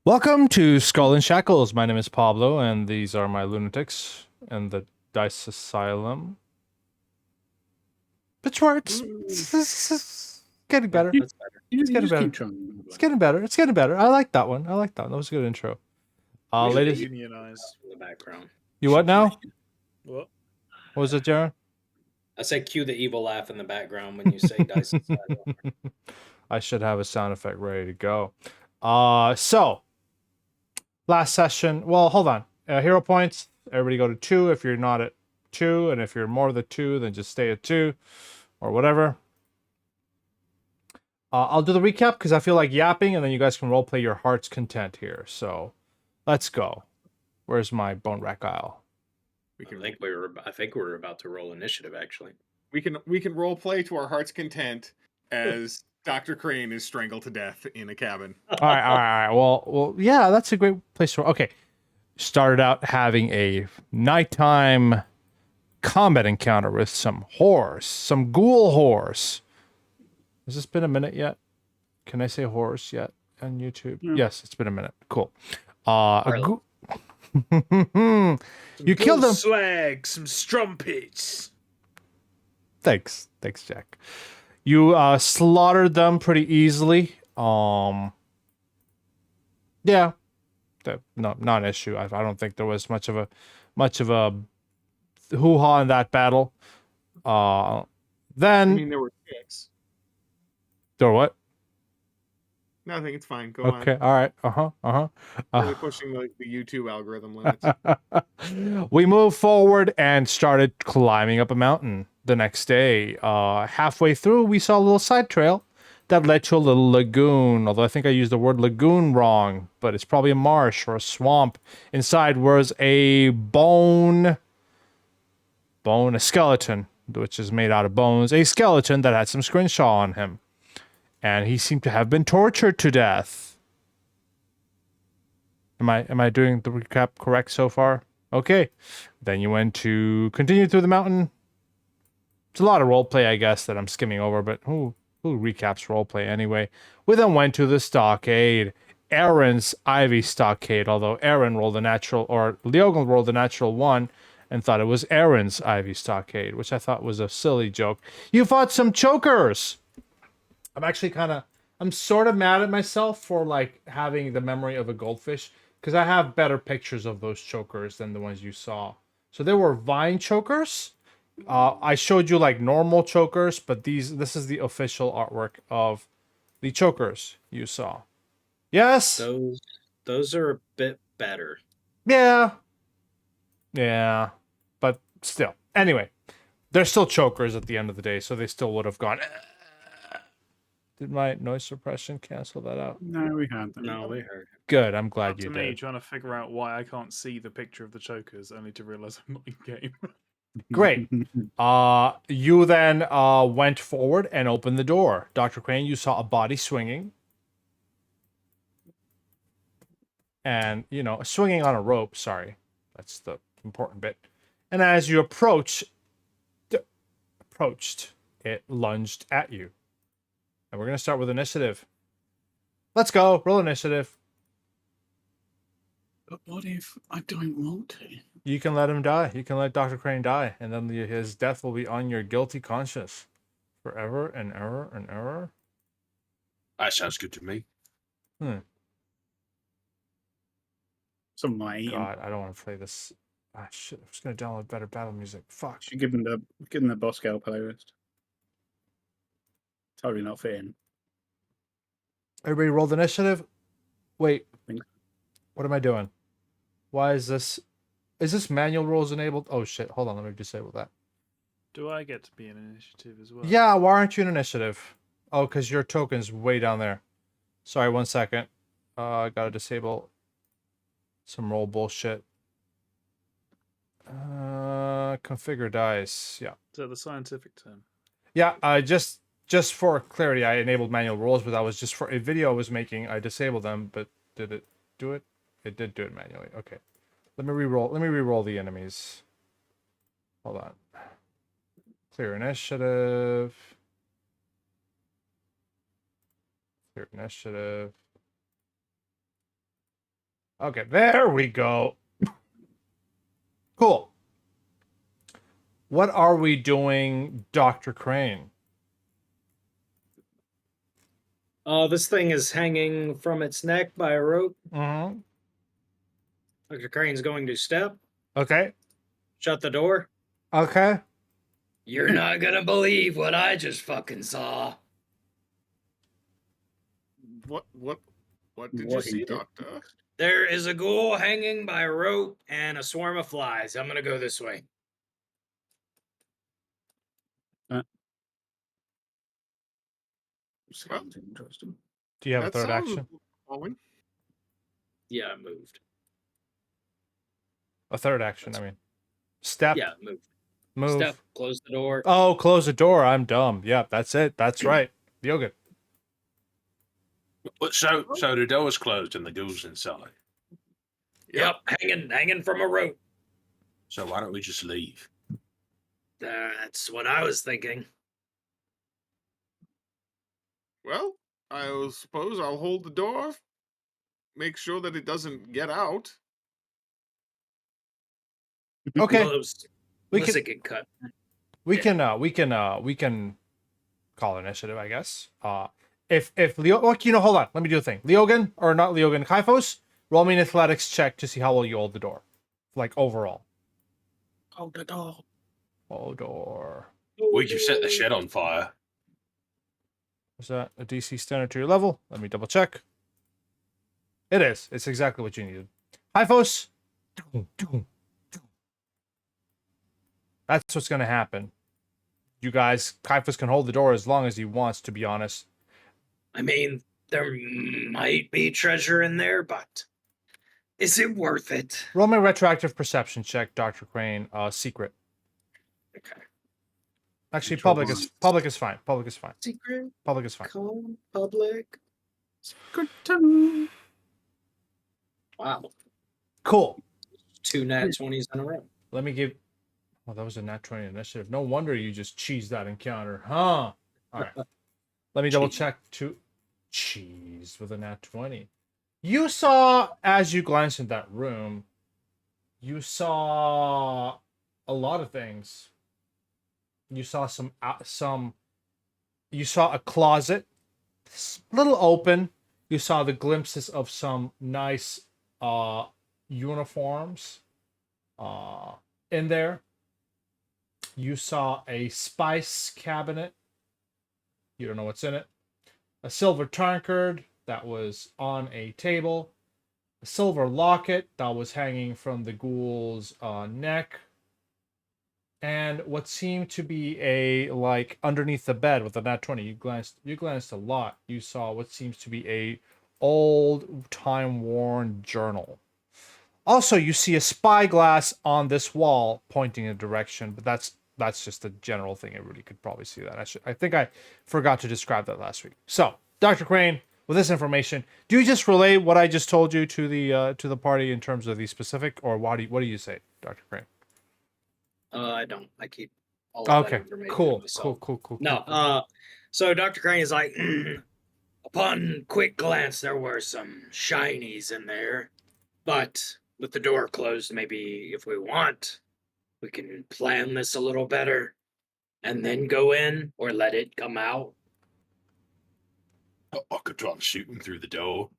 Welcome to Skull and Shackles. My name is Pablo, and these are my lunatics and the Dice Asylum. But Schwartz, it's getting better. That's better. It's getting better. It's getting better. It's getting better. I like that one. I like that one. That was a good intro. Ladies, Unionized. In the background. you what now? What? What was it, Jaron? I say cue the evil laugh in the background when you say dice asylum. I should have a sound effect ready to go. So last session. Well, hold on. Hero points. Everybody go to 2 if you're not at 2, and if you're more than 2, then just stay at 2, or whatever. I'll do the recap because I feel like yapping, and then you guys can roleplay your heart's content here. So, let's go. Where's my bone rack isle? I think we're about to roll initiative. Actually, We can role play to our heart's content as Dr. Crane is strangled to death in a cabin. All right. Well, yeah, that's a great place to. Okay, started out having a nighttime combat encounter with some ghoul horse. Has this been a minute yet? Can I say horse yet on YouTube? Yeah. Yes, it's been a minute. Cool. Some You killed them. Slag, some strumpets. Thanks, Jack. You slaughtered them pretty easily. Yeah, not an issue. I don't think there was much of a hoo-ha in that battle. Then I mean, there were 6. there what? Nothing. It's fine. Go Okay, on. all right. Really pushing the YouTube algorithm limits. We moved forward and started climbing up a mountain the next day. Halfway through, we saw a little side trail that led to a little lagoon. Although I think I used the word lagoon wrong, but it's probably a marsh or a swamp. Inside was a skeleton, which is made out of bones. A skeleton that had some scrimshaw on him. And he seemed to have been tortured to death. Am I doing the recap correct so far? Okay. Then you went to continue through the mountain. It's a lot of roleplay, I guess, that I'm skimming over, but who recaps roleplay anyway? We then went to the stockade. Aaron's Ivy stockade, although Aaron rolled a natural, or Leogan rolled a natural 1 and thought it was Aaron's Ivy stockade, which I thought was a silly joke. You fought some chokers! I'm sort of mad at myself for like having the memory of a goldfish because I have better pictures of those chokers than the ones you saw. So there were vine chokers. I showed you like normal chokers, but this is the official artwork of the chokers you saw. Yes. those are a bit better. Yeah. But still. Anyway, they're still chokers at the end of the day, so they still would have gone. Did my noise suppression cancel that out? No, we had them. No, we heard. Good, I'm glad Up you to me did. trying to figure out why I can't see the picture of the chokers, only to realize I'm not in game. Great. You then went forward and opened the door. Dr. Crane, you saw a body swinging. And, swinging on a rope, sorry. That's the important bit. And as you approached, it lunged at you. And we're going to start with initiative. Let's go. Roll initiative. But what if I don't want to? You can let him die. You can let Dr. Crane die. And then his death will be on your guilty conscience. Forever and ever and ever. That sounds good to me. Some way. God, I don't want to play this. Ah, shit. I was going to download better battle music. Fuck. Should give them the boss scale playlist. Totally not fitting. Everybody rolled initiative. Wait. Think- What am I doing? Why is this? Is this manual rules enabled? Oh shit. Hold on. Let me disable that. Do I get to be in initiative as well? Yeah. Why aren't you in initiative? Oh, because your token's way down there. Sorry. 1 second. I gotta disable some roll bullshit. Configure dice. Yeah. Is that the scientific term? Yeah. Just for clarity, I enabled manual rules, but that was just for a video I was making. I disabled them, but did it do it? It did do it manually. Okay. Let me re-roll the enemies. Hold on. Clear initiative. Clear initiative. Okay, there we go. Cool. What are we doing, Dr. Crane? This thing is hanging from its neck by a rope. Mm-hmm. Dr. Crane's going to step, Okay. shut the door. Okay. You're not gonna believe what I just fucking saw. What did you What he see, did. Doctor? There is a ghoul hanging by a rope and a swarm of flies. I'm gonna go this way. Sounds interesting. Do you have a That third sounds action? following. Yeah, I moved. A third action, I mean. Step. Yeah, moved. Move. Step, close the door. Oh, close the door. I'm dumb. Yep, that's it. That's right. Yoga. But so the door's closed and the ghoul's inside. Yep, hanging from a rope. So why don't we just leave? That's what I was thinking. Well, I suppose I'll hold the door. Make sure that it doesn't get out. Okay. Close. We Unless can it get cut. we can call initiative, I guess. If Leo, well, hold on. Let me do a thing. Leogan or not Leogan, Kaifos, roll me an athletics check to see how well you hold the door, like overall. Hold the door. Hold door. We could set the shed on fire. Is that a DC standard to your level? Let me double check. It is. It's exactly what you needed. Kaifos. That's what's going to happen. You guys, Kaifos can hold the door as long as he wants, to be honest. I mean, there might be treasure in there, but is it worth it? Roll me a retroactive perception check, Dr. Crane. Secret. Okay. Actually, Control public is lines. public is fine. Public is fine. Secret, Public is fine. calm, public. Good time. Wow. Cool. 2 nat 20s in a row. Let me give. Oh, that was a nat 20 initiative. No wonder you just cheesed that encounter, huh? All right. Let me double check to cheese with a nat 20. You saw, as you glanced in that room, you saw a lot of things. You saw you saw a closet, little open. You saw the glimpses of some nice uniforms in there. You saw a spice cabinet. You don't know what's in it. A silver tankard that was on a table. A silver locket that was hanging from the ghoul's neck. And what seemed to be a, like, underneath the bed with a nat 20. You glanced a lot. You saw what seems to be a old, time-worn journal. Also, you see a spyglass on this wall pointing in a direction, but that's just a general thing. Everybody could probably see that. I think I forgot to describe that last week. So, Dr. Crane, with this information, do you just relay what I just told you to the party in terms of the specific, or what do you say, Dr. Crane? I don't. I keep all of that Okay, information to cool. myself. Cool. No, so Dr. Crane is like, upon quick glance, there were some shinies in there, but with the door closed, maybe if we want, we can plan this a little better and then go in or let it come out. I could try and shoot him through the door.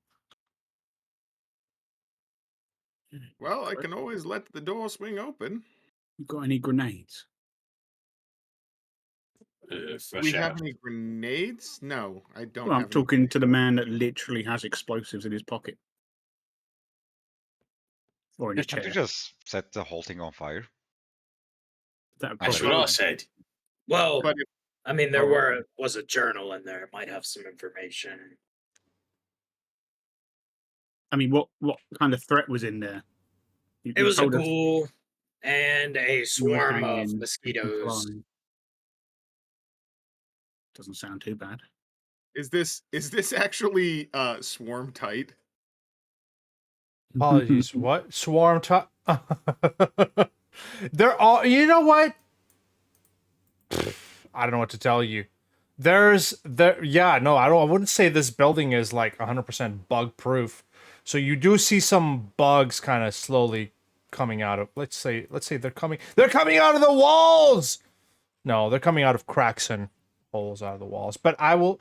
Well, I can always let the door swing open. You got any grenades? For We shout. have any grenades? No, I don't. Well, I'm have any talking to the grenades. man that literally has explosives in his pocket. Or in his Can't chair. you just set the whole thing on fire? That would That's probably what I work. said. Well, But if, I mean, there Oh. was a journal in there. It might have some information. I mean, what kind of threat was in there? It was a told us ghoul and a you were swarm hanging of and mosquitoes. flying. Doesn't sound too bad. is this actually swarm tight? Apologies. What? Swarm top? They're all. You know what? I don't know what to tell you. Yeah, no, I wouldn't say this building is like 100% bug proof. So you do see some bugs kind of slowly coming out of, let's say they're coming out of the walls. No, they're coming out of cracks and holes out of the walls. But I will,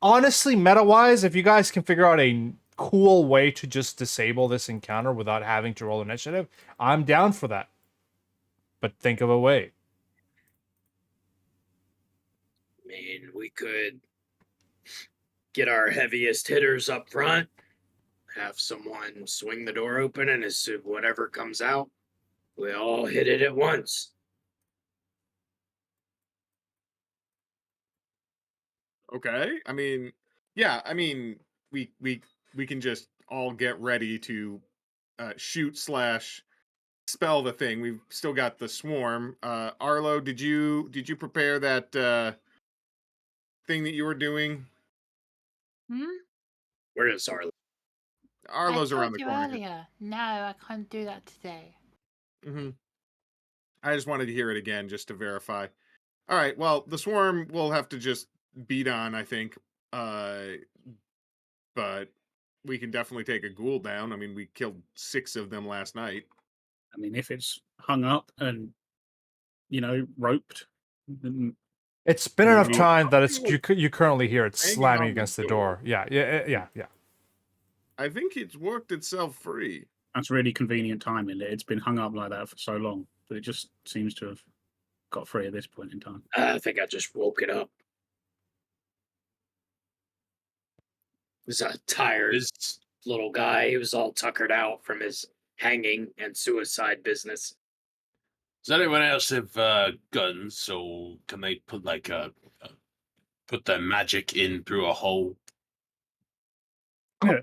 honestly, meta-wise, if you guys can figure out a cool way to just disable this encounter without having to roll initiative, I'm down for that. But think of a way. I mean, we could get our heaviest hitters up front, have someone swing the door open, and as soon whatever comes out, we all hit it at once. Okay. I mean, yeah. I mean, we can just all get ready to shoot / spell the thing. We've still got the swarm. Arlo, did you prepare that thing that you were doing? Where is our Arlo's I around told the you corner. earlier. No, I can't do that today. Mm-hmm. I just wanted to hear it again just to verify. All right. Well, the swarm will have to just beat on, I think. But we can definitely take a ghoul down. I mean, we killed 6 of them last night. I mean, if it's hung up and roped, then It's been Yeah, enough we- time that it's you currently hear it Hanging slamming on the against the door. door. Yeah. I think it's worked itself free. that's really convenient timing. It's been hung up like that for so long, but it just seems to have got free at this point in time. I think I just woke it up. It was a tired Is little guy. He was all tuckered out from his hanging and suicide business. Does anyone else have guns, or can they put put their magic in through a hole? I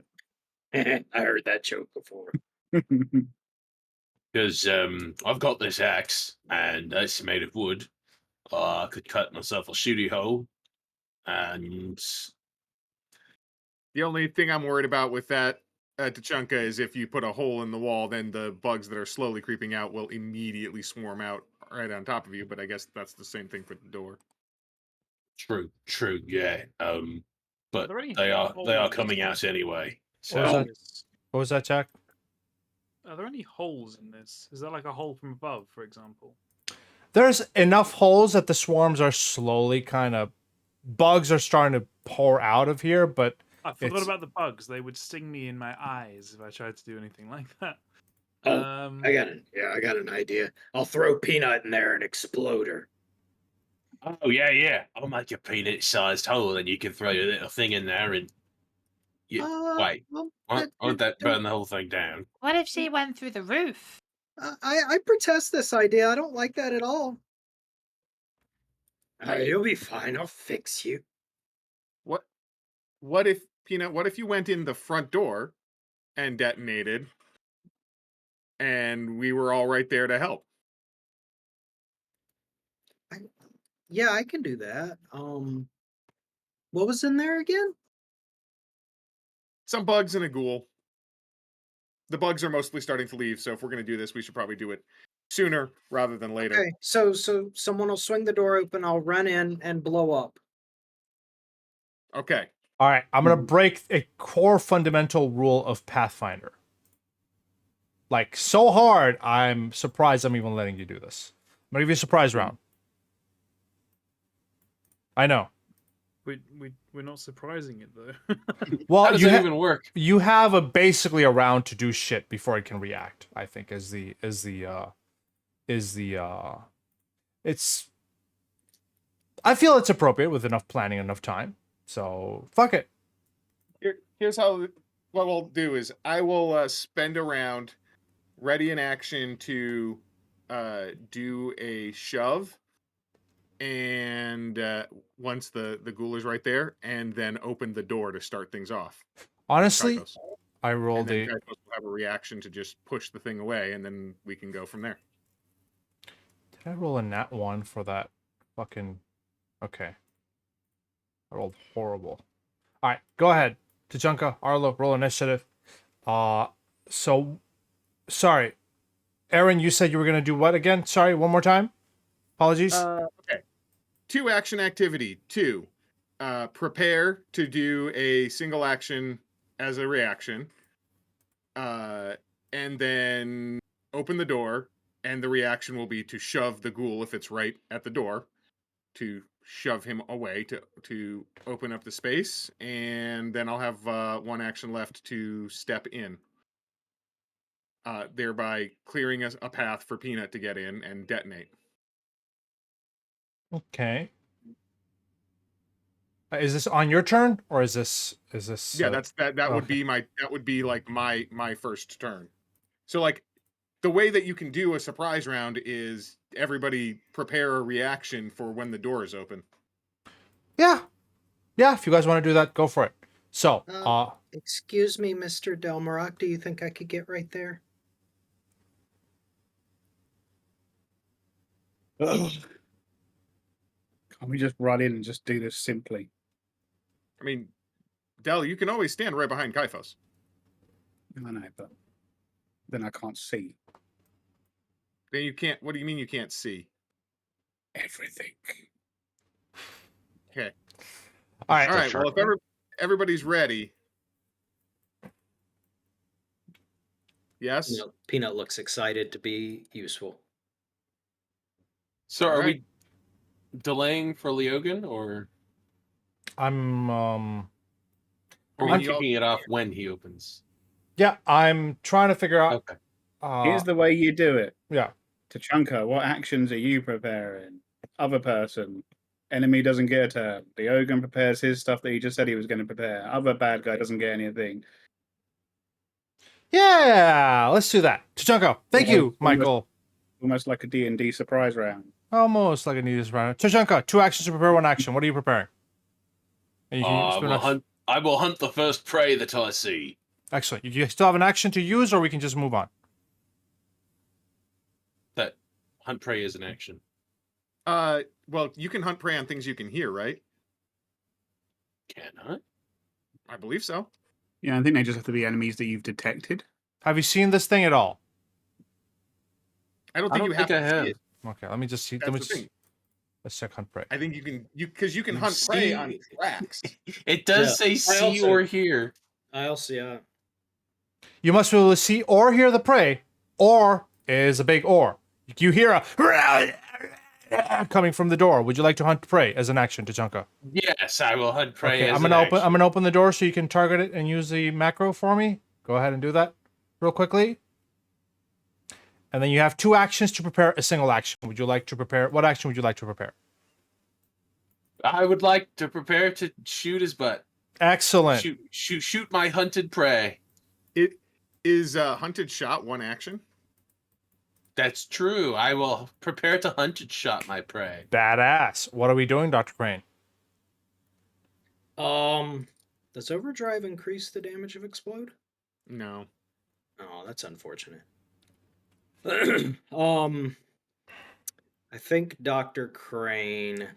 heard that joke before. Because I've got this axe, and it's made of wood. I could cut myself a shooty hole, and The only thing I'm worried about with that, Tachanka, is if you put a hole in the wall, then the bugs that are slowly creeping out will immediately swarm out right on top of you. But I guess that's the same thing for the door. true, yeah. But there any they are holes? coming out anyway. What was So that? What was that, Jack? Are there any holes in this? Is there like a hole from above, for example? There's enough holes that the swarms are slowly bugs are starting to pour out of here, but I forgot It's- about the bugs. They would sting me in my eyes if I tried to do anything like that. Oh, Um, I got an idea. I'll throw Peanut in there and explode her. oh yeah. I'll make a peanut-sized hole, and you can throw your little thing in there, and wait, Well, won't that burn the whole thing down? What if she went through the roof? I protest this idea. I don't like that at all. You'll be fine. I'll fix you. What if, Peanut? What if you went in the front door and detonated, and we were all right there to help? Yeah, I can do that. What was in there again? Some bugs and a ghoul. The bugs are mostly starting to leave, so if we're going to do this, we should probably do it sooner rather than later. Okay, so someone will swing the door open. I'll run in and blow up. Okay. all right, I'm gonna break a core fundamental rule of Pathfinder. Like so hard, I'm surprised I'm even letting you do this. I'm gonna give you a surprise round. I know. we're not surprising it though. Well, How does you that ha- even work? you have basically a round to do shit before it can react. I think it's. I feel it's appropriate with enough planning, enough time. So fuck it. Here's how. What we'll do is I will spend a round, ready in action to do a shove, and once the ghoul is right there, and then open the door to start things off. Honestly, Kykos. I And rolled then a. Kykos will have a reaction to just push the thing away, and then we can go from there. Did I roll a nat 1 for that fucking... Okay. I rolled horrible. Alright, go ahead. Tachanka, Arlo, roll initiative. So... Sorry. Aaron, you said you were going to do what again? Sorry, one more time? Apologies. Okay. 2 action activity. 2. Prepare to do a single action as a reaction. and then open the door, and the reaction will be to shove the ghoul if it's right at the door, to shove him away to open up the space, and then I'll have one action left to step in, thereby clearing a path for Peanut to get in and detonate. Okay. Is this on your turn, or is this? Yeah, that would okay. be like my first turn. So like the way that you can do a surprise round is everybody prepare a reaction for when the door is open. Yeah. If you guys want to do that, go for it. So, Excuse me, Mr. Delmarock, do you think I could get right there? Ugh. Can't we just run in and just do this simply? I mean, Del, you can always stand right behind Kaifos. I know, but then I can't see Then you can't. What do you mean you can't see? everything. Okay. all right. All right. Well, if everybody's ready. Yes. Peanut looks excited to be useful. So All are right. we delaying for Leogan, or I'm are we I'm- kicking it off when he opens? Yeah, I'm trying to figure out. Okay. Here's the way you do it. Yeah. Tachanka, what actions are you preparing? Other person. Enemy doesn't get a turn. The Ogun prepares his stuff that he just said he was going to prepare. Other bad guy doesn't get anything. Yeah, let's do that. Tachanka, thank you, Michael. Almost like a D&D surprise round. Almost like a needed round. Tachanka, 2 actions to prepare 1 action. What are you preparing? And you can spend I will hunt the first prey that I see. Excellent. You still have an action to use, or we can just move on? That hunt prey is an action. Well, you can hunt prey on things you can hear, right? Can I? I believe so. Yeah, I think they just have to be enemies that you've detected. Have you seen this thing at all? I don't I think don't you have think I to have. see it. Okay, let me just see. That's the thing. Let's check hunt prey. I think you can because you can You hunt prey see- on tracks. It does say see or hear. I also, You must be able to see or hear the prey. Or is a big or. You hear a coming from the door. Would you like to hunt prey as an action, Tachanka? Yes, I will hunt prey. Okay, as I'm an gonna open. action. I'm gonna open the door so you can target it and use the macro for me. Go ahead and do that, real quickly. And then you have 2 actions to prepare a single action. Would you like to prepare? What action would you like to prepare? I would like to prepare to shoot his butt. Excellent. Shoot my hunted prey. It is hunted shot 1 action. That's true. I will prepare to hunted shot my prey. Badass. What are we doing, Dr. Crane? does overdrive increase the damage of explode? No. Oh, that's unfortunate. I think Dr. Crane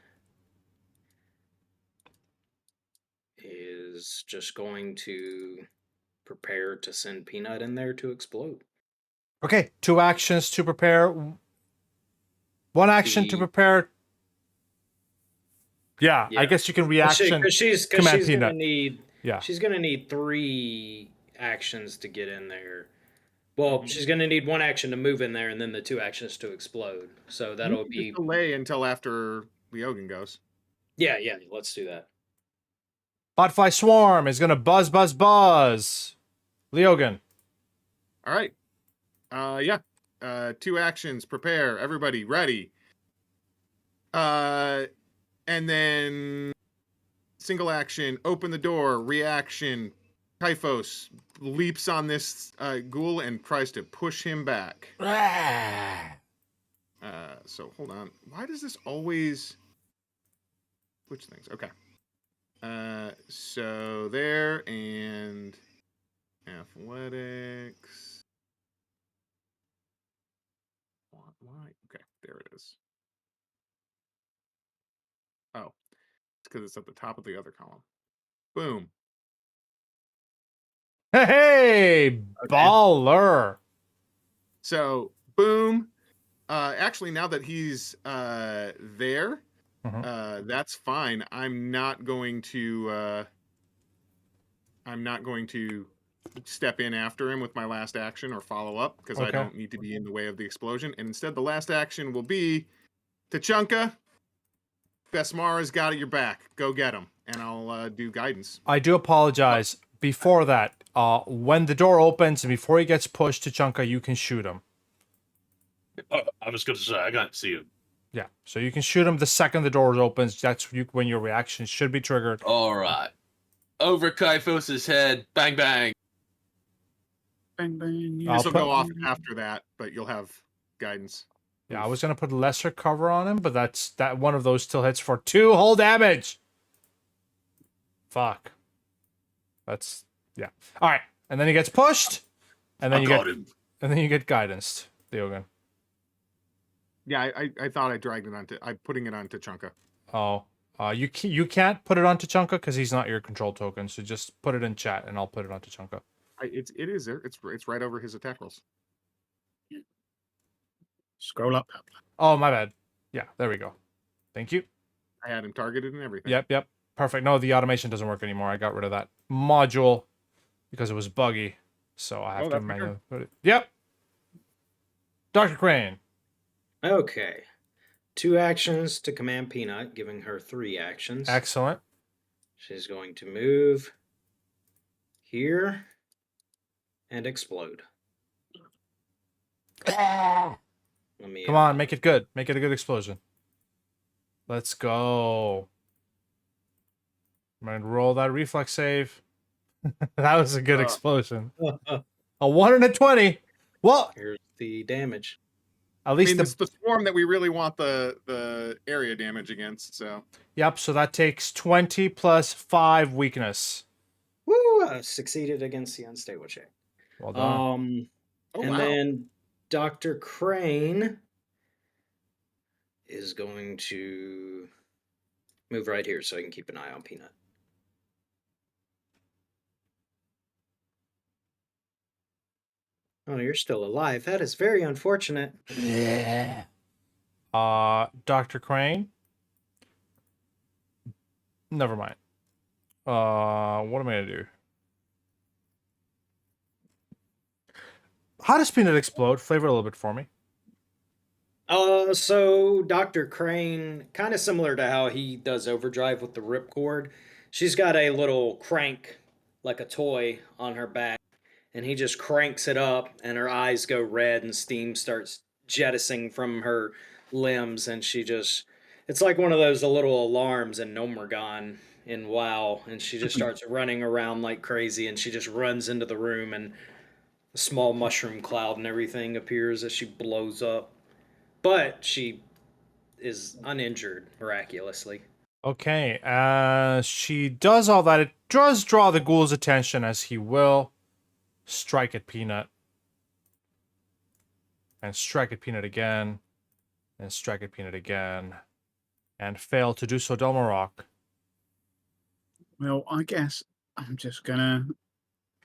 is just going to prepare to send Peanut in there to explode. Okay, 2 actions to prepare. 1 action to prepare. Yeah, I guess you can reaction. Because she's command gonna Peanut. need. Yeah. She's gonna need 3 actions to get in there. Well, she's gonna need 1 action to move in there, and then the 2 actions to explode. So that'll be just delay until after Leogan goes. yeah. Let's do that. Botfly Swarm is gonna buzz. Leogan. All right. Yeah. 2 actions. Prepare. Everybody ready. And then single action. Open the door. Reaction. Typhos leaps on this ghoul and tries to push him back. So hold on. Why does this always switch things? Okay. So there and athletics. Why? Okay, there it is. Oh, it's because it's at the top of the other column. Boom. Hey, baller. So boom. Actually, now that he's there, that's fine. I'm not going to step in after him with my last action or follow up because I Okay. don't need to be in the way of the explosion. And instead, the last action will be Tachanka. Besmara's got your back. Go get him, and I'll do guidance. I do apologize. Before that, when the door opens and before he gets pushed to Chunka, you can shoot him. Oh, I was going to say, I can't see him. Yeah, so you can shoot him the second the door opens. That's when your reaction should be triggered. All right. Over Kaifos' head. Bang, bang. Bang bang. Yeah. I'll This will put- go off after that, but you'll have guidance. Yeah, I was gonna put lesser cover on him, but that one of those still hits for 2 whole damage. Fuck. That's yeah. All right, and then he gets pushed, and then I you got get him. and then you get guidance, Diogen. Yeah, I thought I dragged it onto. I'm putting it on Tachanka. Oh, you can't put it onto Chunka because he's not your control token. So just put it in chat, and I'll put it onto Chunka. It is there. It's right over his attack rolls. Scroll up. Oh, my bad. Yeah, there we go. Thank you. I had him targeted and everything. Yep. Perfect. No, the automation doesn't work anymore. I got rid of that module because it was buggy. So I have to that's manually put it. Yep. Dr. Crane. Okay. 2 actions to command Peanut, giving her 3 actions. Excellent. She's going to move here and explode. Let me Come on, make it good. Make it a good explosion. Let's go. I'm going to roll that reflex save. That was a good explosion. A 1 and a 20. Well, Here's the damage. at I least mean, it's the swarm that we really want the area damage against. So Yep, so that takes 20 plus 5 weakness. Woo! I succeeded against the unstable check. Well done. oh, And wow. then Dr. Crane is going to move right here so I can keep an eye on Peanut. Oh, you're still alive. That is very unfortunate. Dr. Crane. Never mind. What am I gonna do? How does Peanut explode? Flavor a little bit for me. So Dr. Crane, kind of similar to how he does overdrive with the ripcord, she's got a little crank, like a toy, on her back, and he just cranks it up, and her eyes go red, and steam starts jettisoning from her limbs, and it's like one of those little alarms in Nomergon in WoW, and she just starts running around like crazy, and she just runs into the room, and a small mushroom cloud and everything appears as she blows up. But she is uninjured, miraculously. Okay, as she does all that, it does draw the ghoul's attention as he will strike at Peanut. And strike at Peanut again. And strike at Peanut again. And fail to do so, Delmarok. Well, I guess I'm just gonna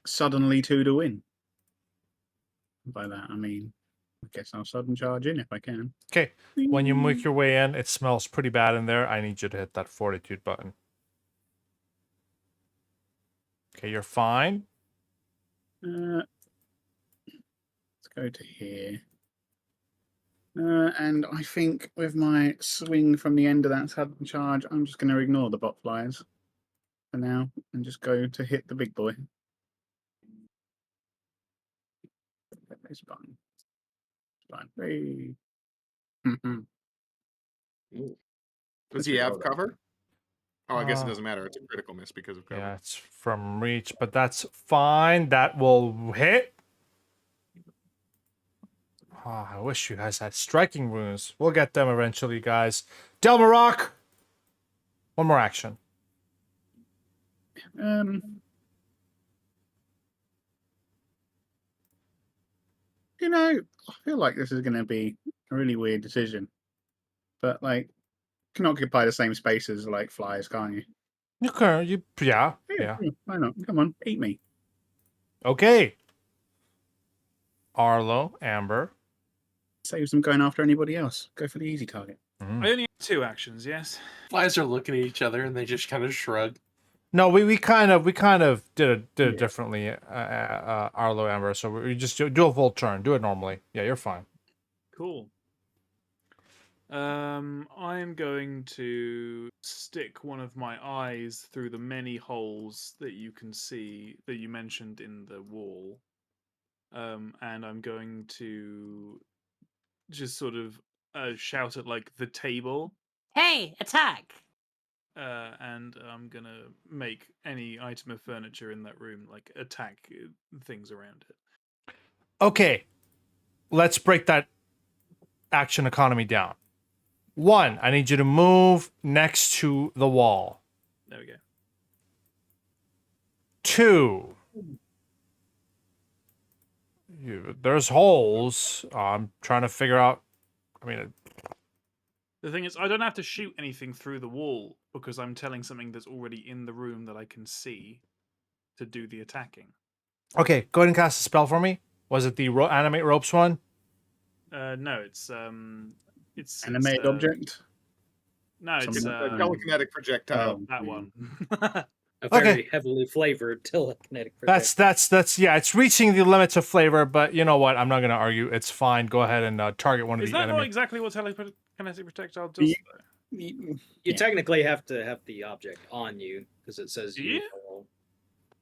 suddenly 2 to win. By that, I mean, I guess I'll sudden charge in if I can. Okay, when you make your way in, it smells pretty bad in there. I need you to hit that fortitude button. Okay, you're fine. Let's go to here. And I think with my swing from the end of that sudden charge, I'm just going to ignore the bot flyers for now and just go to hit the big boy. This button. Hey. Does he have cover? Oh, I guess it Uh, doesn't matter. It's a critical miss because of cover. Yeah, it's from reach, but that's fine. That will hit. Oh, I wish you guys had striking wounds. We'll get them eventually, guys. Delmarok! One more action. You know, I feel like this is going to be a really weird decision. But, like, you can occupy the same space as, like, flies, can't you? You can, yeah. Why not? Come on, eat me. Okay. Arlo, Amber. Saves them going after anybody else. Go for the easy target. I only have 2 actions, yes? Flies are looking at each other and they just kind of shrug. No, we kind of did it differently, Arlo Amber. So we just do a full turn. Do it normally. Yeah, you're fine. Cool. I'm going to stick one of my eyes through the many holes that you can see that you mentioned in the wall. And I'm going to just sort of shout at like the table. Hey, attack! And I'm gonna make any item of furniture in that room like attack things around it. Okay, let's break that action economy down. 1, I need you to move next to the wall. There we go. 2, there's holes. I'm trying to figure out. I mean, The thing is, I don't have to shoot anything through the wall because I'm telling something that's already in the room that I can see to do the attacking. okay, go ahead and cast a spell for me. Was it the animate ropes one? No, it's Animated object. No, it's Something A telekinetic projectile. that one. A very Okay. heavily flavored telekinetic projectile. That's yeah. It's reaching the limits of flavor, but you know what? I'm not going to argue. It's fine. Go ahead and target one of Is the that not enemy. exactly what telekinetic projectile does? though? You technically have to have the object on you because it says you. Yeah?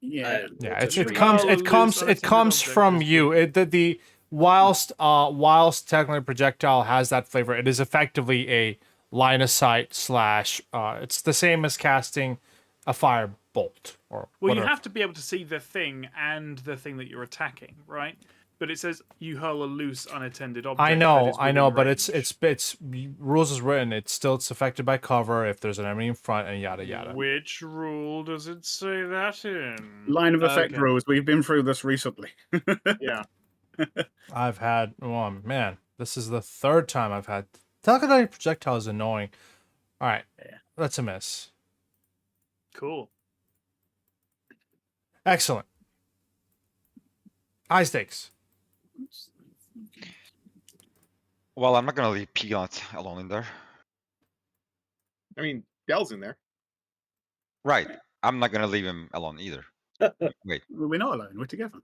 Yeah. Yeah, just it read. comes Oh, it comes loose it comes unattended from object is you. The whilst technically projectile has that flavor, it is effectively a line of sight / it's the same as casting a fire bolt or Well, whatever. you have to be able to see the thing and the thing that you're attacking, right? But it says you hurl a loose, unattended object. I that know, is I know, within but range. it's rules is written. It's affected by cover if there's an enemy in front and yada yada. Which rule does it say that in? Line of effect Okay. rules. We've been through this recently. Yeah. I've had man, this is the 3rd time I've had telekinetic projectile is annoying. All right, Yeah. that's a miss. Cool. Excellent. High stakes. Well, I'm not gonna leave Peanut alone in there. I mean, Dell's in there. Right. I'm not gonna leave him alone either. Wait. We're not alone. We're together.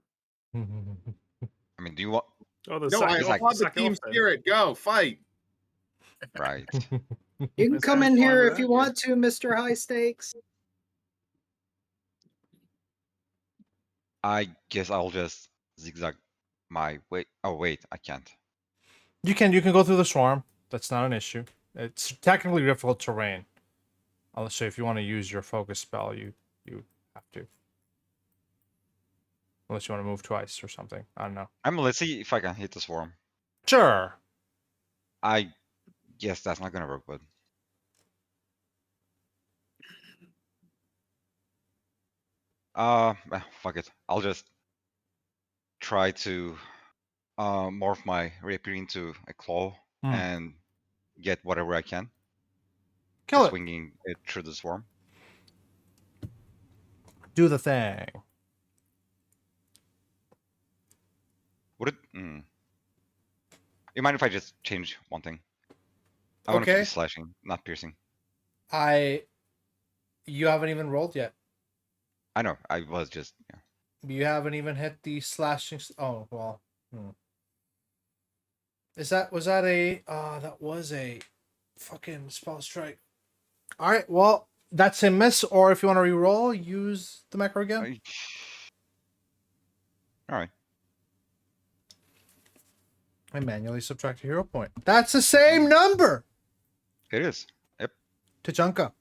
I mean, do you want? Oh, the No, I It's like- applaud the sack it team off then. spirit. Go fight. Right. You can That come sounds in fine here with if you that, want to, Mr. High Stakes. I guess I'll just zigzag my way. Oh wait, I can't. You can go through the swarm. That's not an issue. It's technically difficult terrain. So if you want to use your focus spell, you have to. Unless you want to move twice or something. I don't know. Let's see if I can hit the swarm. Sure. I guess that's not gonna work, but well, fuck it. I'll just try to morph my rapier into a claw and get whatever I can. Kill it. Swinging it through the swarm. Do the thing. Would it? You mind if I just change one thing? I want it to Okay. be slashing, not piercing. You haven't even rolled yet. I know. I was just. Yeah. You haven't even hit the slashing. Oh well. Was that a? That was a fucking spell strike. All right. Well, that's a miss. Or if you want to re-roll, use the macro again. All right. I manually subtract a hero point. That's the same number. It is. Yep. Tachanka.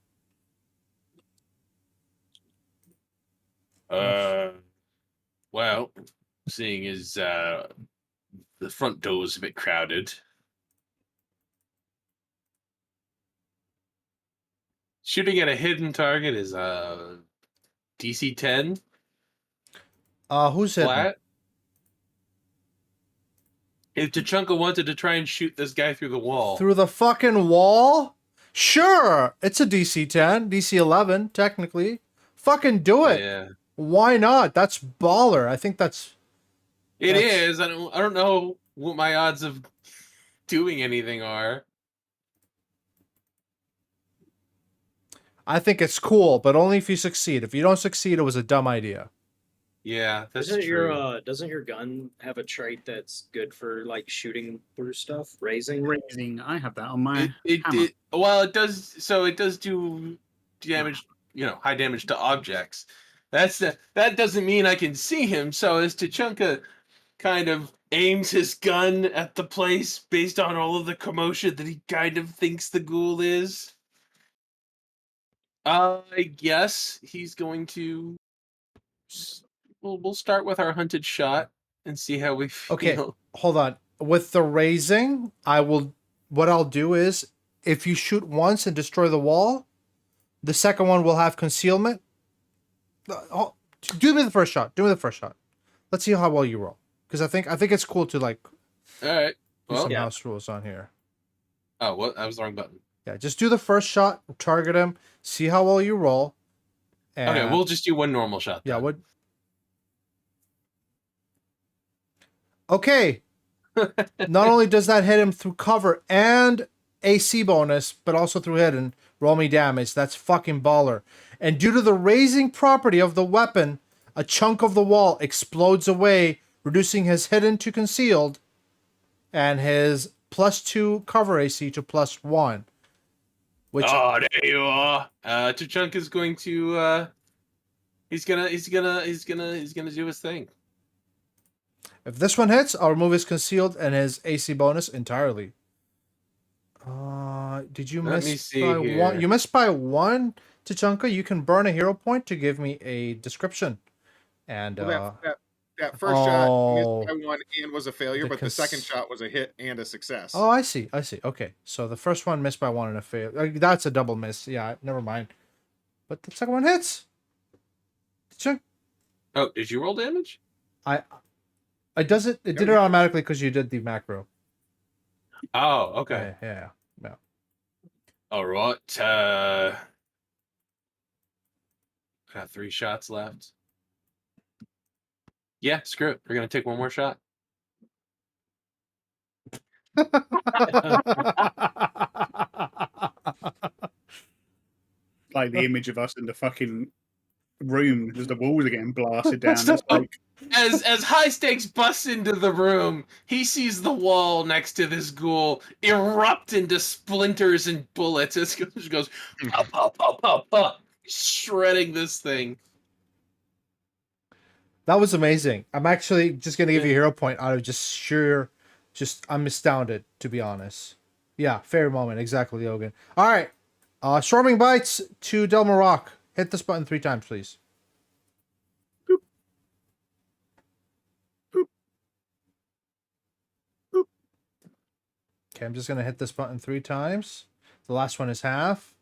Well, seeing as the front door is a bit crowded, shooting at a hidden target is DC 10 Who's it? flat. If Tachanka wanted to try and shoot this guy through the wall, Through the fucking wall? Sure. It's a DC 10, DC 11, technically. Fucking do it. yeah, Why not? That's baller. I think that's. it That's- is. I don't know what my odds of doing anything are. I think it's cool, but only if you succeed. If you don't succeed, it was a dumb idea. Yeah, that's Doesn't true. doesn't your gun have a trait that's good for like shooting through stuff? Raising? Raising. I have that on my It hammer. well, it does. So it does do damage. High damage to objects. That doesn't mean I can see him. So as Tachanka kind of aims his gun at the place based on all of the commotion that he kind of thinks the ghoul is. I guess he's going to. We'll start with our hunted shot and see how we feel. Okay, hold on. With the raising, what I'll do is, if you shoot once and destroy the wall, the second one will have concealment. Do me the first shot. Let's see how well you roll. Because I think it's cool to like All right. do Well, some house rules on here. oh, what? That was the wrong button. Yeah, just do the first shot, target him, see how well you roll. And Okay, we'll just do one normal shot. yeah, then. what? Okay. Not only does that hit him through cover and AC bonus, but also through hidden. Roll me damage. That's fucking baller. And due to the raising property of the weapon, a chunk of the wall explodes away, reducing his hidden to concealed, and his +2 cover AC to +1. Which there you are. Tachunk is going to. He's gonna do his thing. if this one hits, I'll remove his concealed and his AC bonus entirely. Did you Let me miss see by here. one? You missed by one, Tachanka. You can burn a hero point to give me a description. And Well, that first shot oh, missed by one and was a failure, the but the second shot was a hit and a success. oh, I see. Okay, so the first one missed by one and a fail. That's a double miss. Yeah, never mind. But the second one hits. Tachanka, Oh, did you roll damage? it does it. It did it automatically because you did the macro. Oh, okay. Yeah. All right. Got 3 shots left. Yeah, screw it. We're gonna take one more shot. Like the image of us in the fucking room as the walls are getting blasted down. It's like As high stakes busts into the room, he sees the wall next to this ghoul erupt into splinters and bullets. It goes pop, pop, pop, pop, pop, shredding this thing. That was amazing. I'm actually just gonna give you a hero point out of I'm astounded, to be honest. Yeah, fair moment, exactly, Logan. All right, Storming Bites to Delma Rock. Hit this button 3 times, please. Boop. Boop. Boop. Okay, I'm just gonna hit this button 3 times. The last one is half.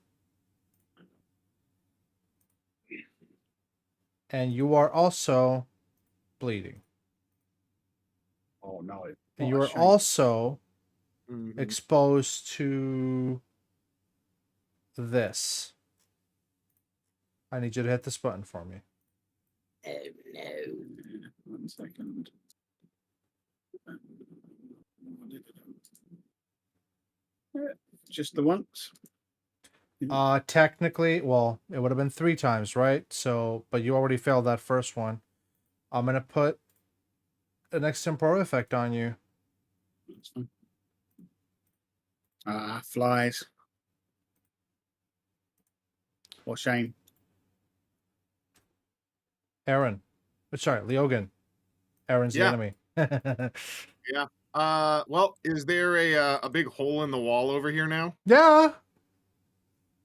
And you are also bleeding. oh no. And you are also exposed to this. I need you to hit this button for me. Oh no. 1 second. Just the once. Technically, well, it would have been 3 times, right? So, but you already failed that first one. I'm gonna put an extempore effect on you. Flies. What shame. Aaron. Sorry, Leogan. Aaron's the enemy. Yeah. Well, is there a big hole in the wall over here now? Yeah.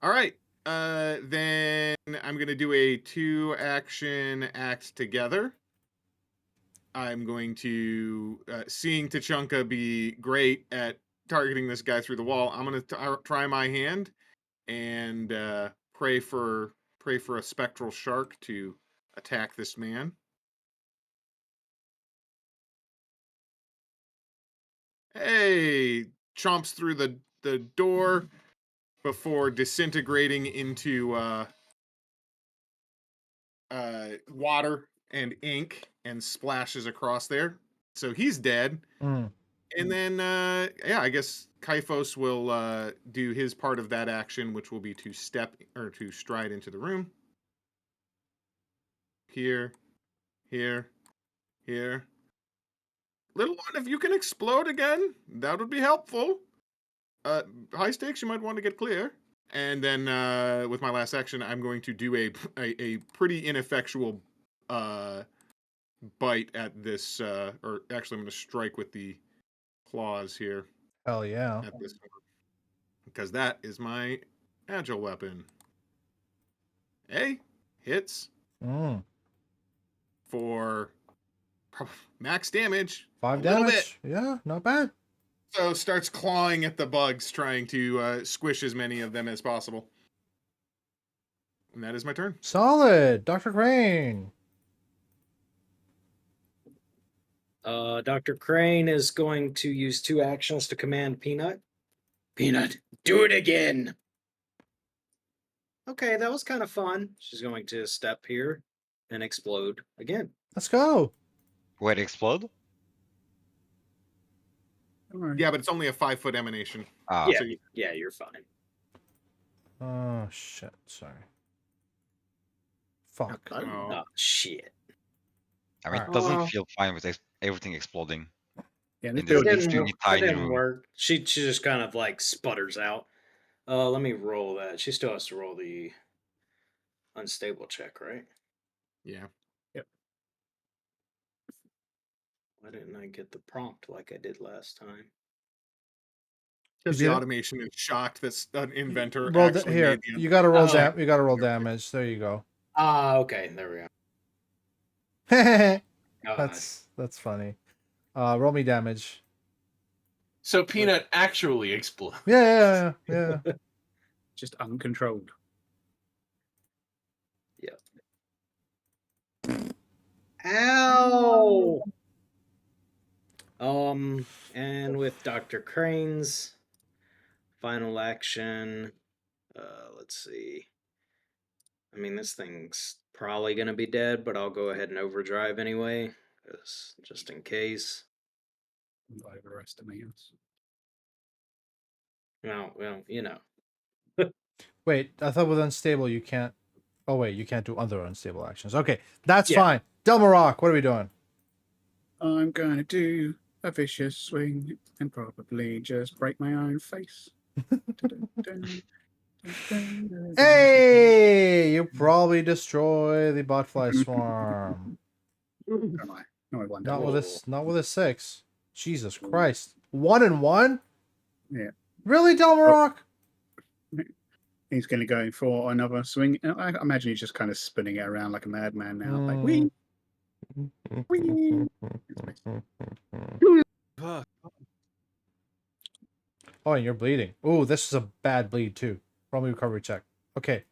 All right. Then I'm gonna do a 2-action act together. I'm going to, seeing Tachanka be great at targeting this guy through the wall, I'm gonna try my hand and pray for a spectral shark to attack this man. Hey, chomps through the door before disintegrating into water and ink and splashes across there. So he's dead. And then, yeah, I guess Kaifos will do his part of that action, which will be to step or to stride into the room. Here, here, here. Little one, if you can explode again, that would be helpful. High stakes, you might want to get clear. And then, with my last action, I'm going to do a pretty ineffectual bite at this, or actually, I'm going to strike with the claws here Hell yeah. at this one, because that is my agile weapon. Hey, hits Mm. for max damage. 5 a little damage. bit. Yeah, not bad. So starts clawing at the bugs, trying to squish as many of them as possible. And that is my turn. Solid. Dr. Crane. Dr. Crane is going to use 2 actions to command Peanut. Peanut, do it again! Okay, that was kind of fun. She's going to step here and explode again. Let's go. Wait, explode? Alright. Yeah, but it's only a 5-foot emanation. Ah, Yeah, So you, yeah, you're fine. Oh, shit. Sorry. Fuck. Oh. Oh, shit. I mean, it Alright. doesn't Oh. feel fine with everything exploding Yeah, in this this It building. didn't, extremely it tiny didn't room. work. She just kind of like sputters out. Let me roll that. She still has to roll the unstable check, right? yeah. Why didn't I get the prompt like I did last time? Because You the did it? automation is shocked that an inventor Roll actually here. made the You gotta roll Oh. You gotta roll damage. There you go. Ah, okay, there we go. God. That's funny. Roll me damage. So Peanut actually explodes. Yeah. Just uncontrolled. Ow! And with Dr. Crane's final action, let's see. I mean, this thing's probably gonna be dead, but I'll go ahead and overdrive anyway, just in case. Don't overestimate us. Well, you know. Wait, I thought with unstable you can't. Oh wait, you can't do other unstable actions. Okay, that's Yeah. fine. Delmaroc, what are we doing? I'm going to do a vicious swing and probably just break my own face. Hey, you probably destroy the botfly swarm. Don't I? No, I wonder. Not with this. Not with a 6. Jesus Christ. 1 and 1. Yeah. Really, Delmaroc? He's going to go for another swing. I imagine he's just kind of spinning it around like a madman now. Like, wee, wee. Fuck. Oh, and you're bleeding. Oh, this is a bad bleed too. Roll me recovery check. Okay,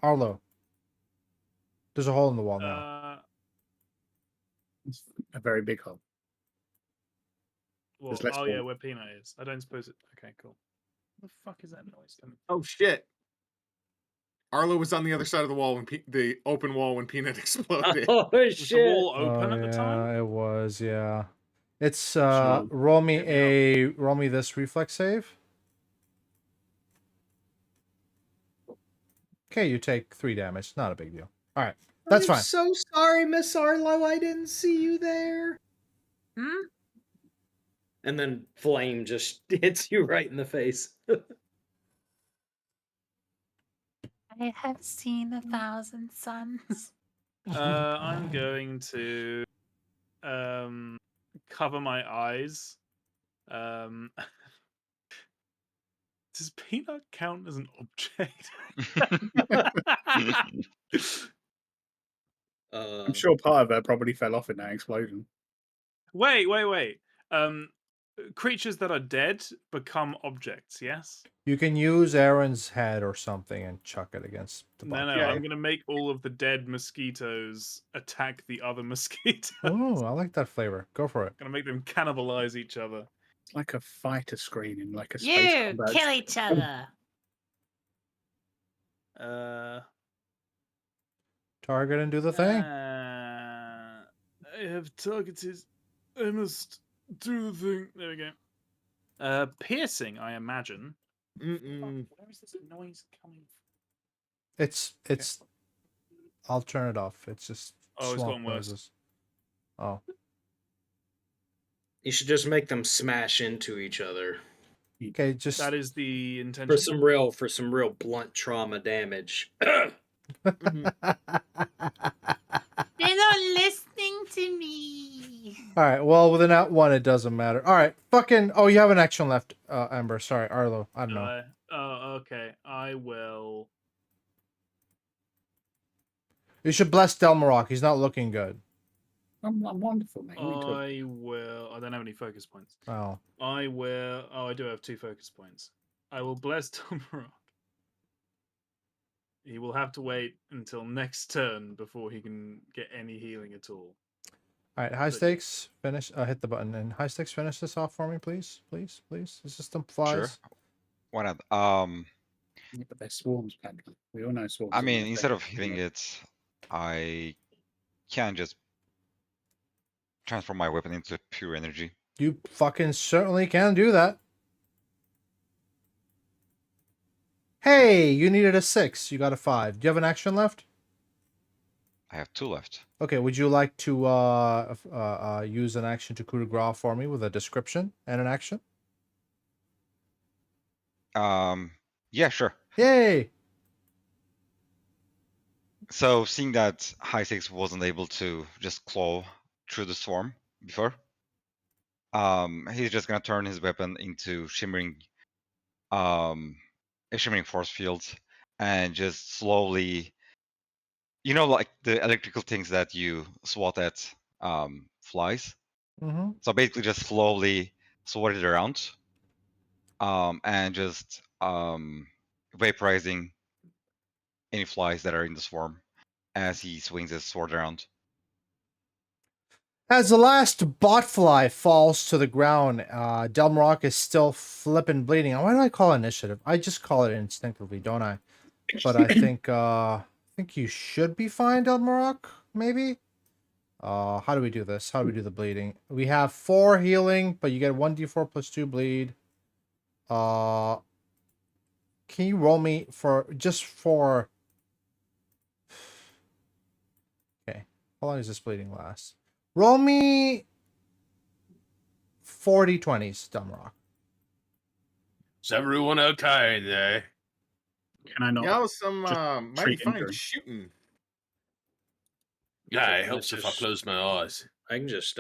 Arlo. There's a hole in the wall now. It's a very big hole. Well, less oh yeah, wall. where Peanut is. I don't suppose it. Okay, cool. What the fuck is that noise? Oh shit! Arlo was on the other side of the wall when the open wall when Peanut exploded. Oh Was the shit! wall open at the time? It was. Yeah. It's So, roll me get me this reflex save. Okay, you take 3 damage. Not a big deal. All right, that's I'm fine. so sorry, Miss Arlo. I didn't see you there. Hmm? And then flame just hits you right in the face. I have seen 1,000 suns. I'm going to cover my eyes. Does Peanut count as an object? I'm sure part of her probably fell off in that explosion. Wait. Creatures that are dead become objects, yes? You can use Aaron's head or something and chuck it against the No, bottom. no, Yeah. I'm going to make all of the dead mosquitoes attack the other mosquitoes. Oh, I like that flavor. Go for it. Going to make them cannibalize each other. It's like a fighter screen in like a space You combat. kill each other. Target and do the thing. I have targeted. I must do the thing. There we go. Piercing, I imagine. Mm-mm. Where is this noise coming It's. I'll turn it off. It's just Oh, it's smoke gotten worse. noises. Oh, You should just make them smash into each other okay. Just That is the for intention. some real blunt trauma damage. Mhm. They're not listening to me. all right. Well, with an out one, it doesn't matter. All right. Fucking. Oh, you have an action left, Ember. Sorry, Arlo. I don't know. Oh, okay. I will. You should bless Delmarok. He's not looking good. I'm wonderful, mate. What are you talking- I will. I don't have any focus points. Oh. I will. Oh, I do have 2 focus points. I will bless Tomahawk. He will have to wait until next turn before he can get any healing at all. All right. High stakes. Finish. Hit the button and high stakes. Finish this off for me, please. Please. Please. The system flies. Sure. Why not? Yeah, but they're swarms, Paddy. We all know swarms. I are mean, gonna instead affect of you. hitting it, I can just transform my weapon into pure energy. You fucking certainly can do that. Hey, you needed a 6. You got a 5. Do you have an action left? I have 2 left. Okay, would you like to use an action to coup de grace for me with a description and an action? Yeah, sure. Yay! So, seeing that High Six wasn't able to just claw through the swarm before, he's just gonna turn his weapon into a shimmering force field, and just slowly, like the electrical things that you swat at flies. Mm-hmm. So basically, just slowly swat it around, and just vaporizing any flies that are in the swarm as he swings his sword around. As the last botfly falls to the ground, Delmarok is still flipping bleeding. Why do I call it initiative? I just call it instinctively, don't I? But I think you should be fine, Delmarok. Maybe. How do we do this? How do we do the bleeding? We have 4 healing, but you get 1d4 plus 2 bleed. Can you roll me for Okay. How long does this bleeding last? Roll me 40 20s, Dumrock. Is everyone okay there? Can I not? Yeah, some just mighty treat fine injury? shooting. Yeah, it Yeah, helps if I just- close my eyes. I can just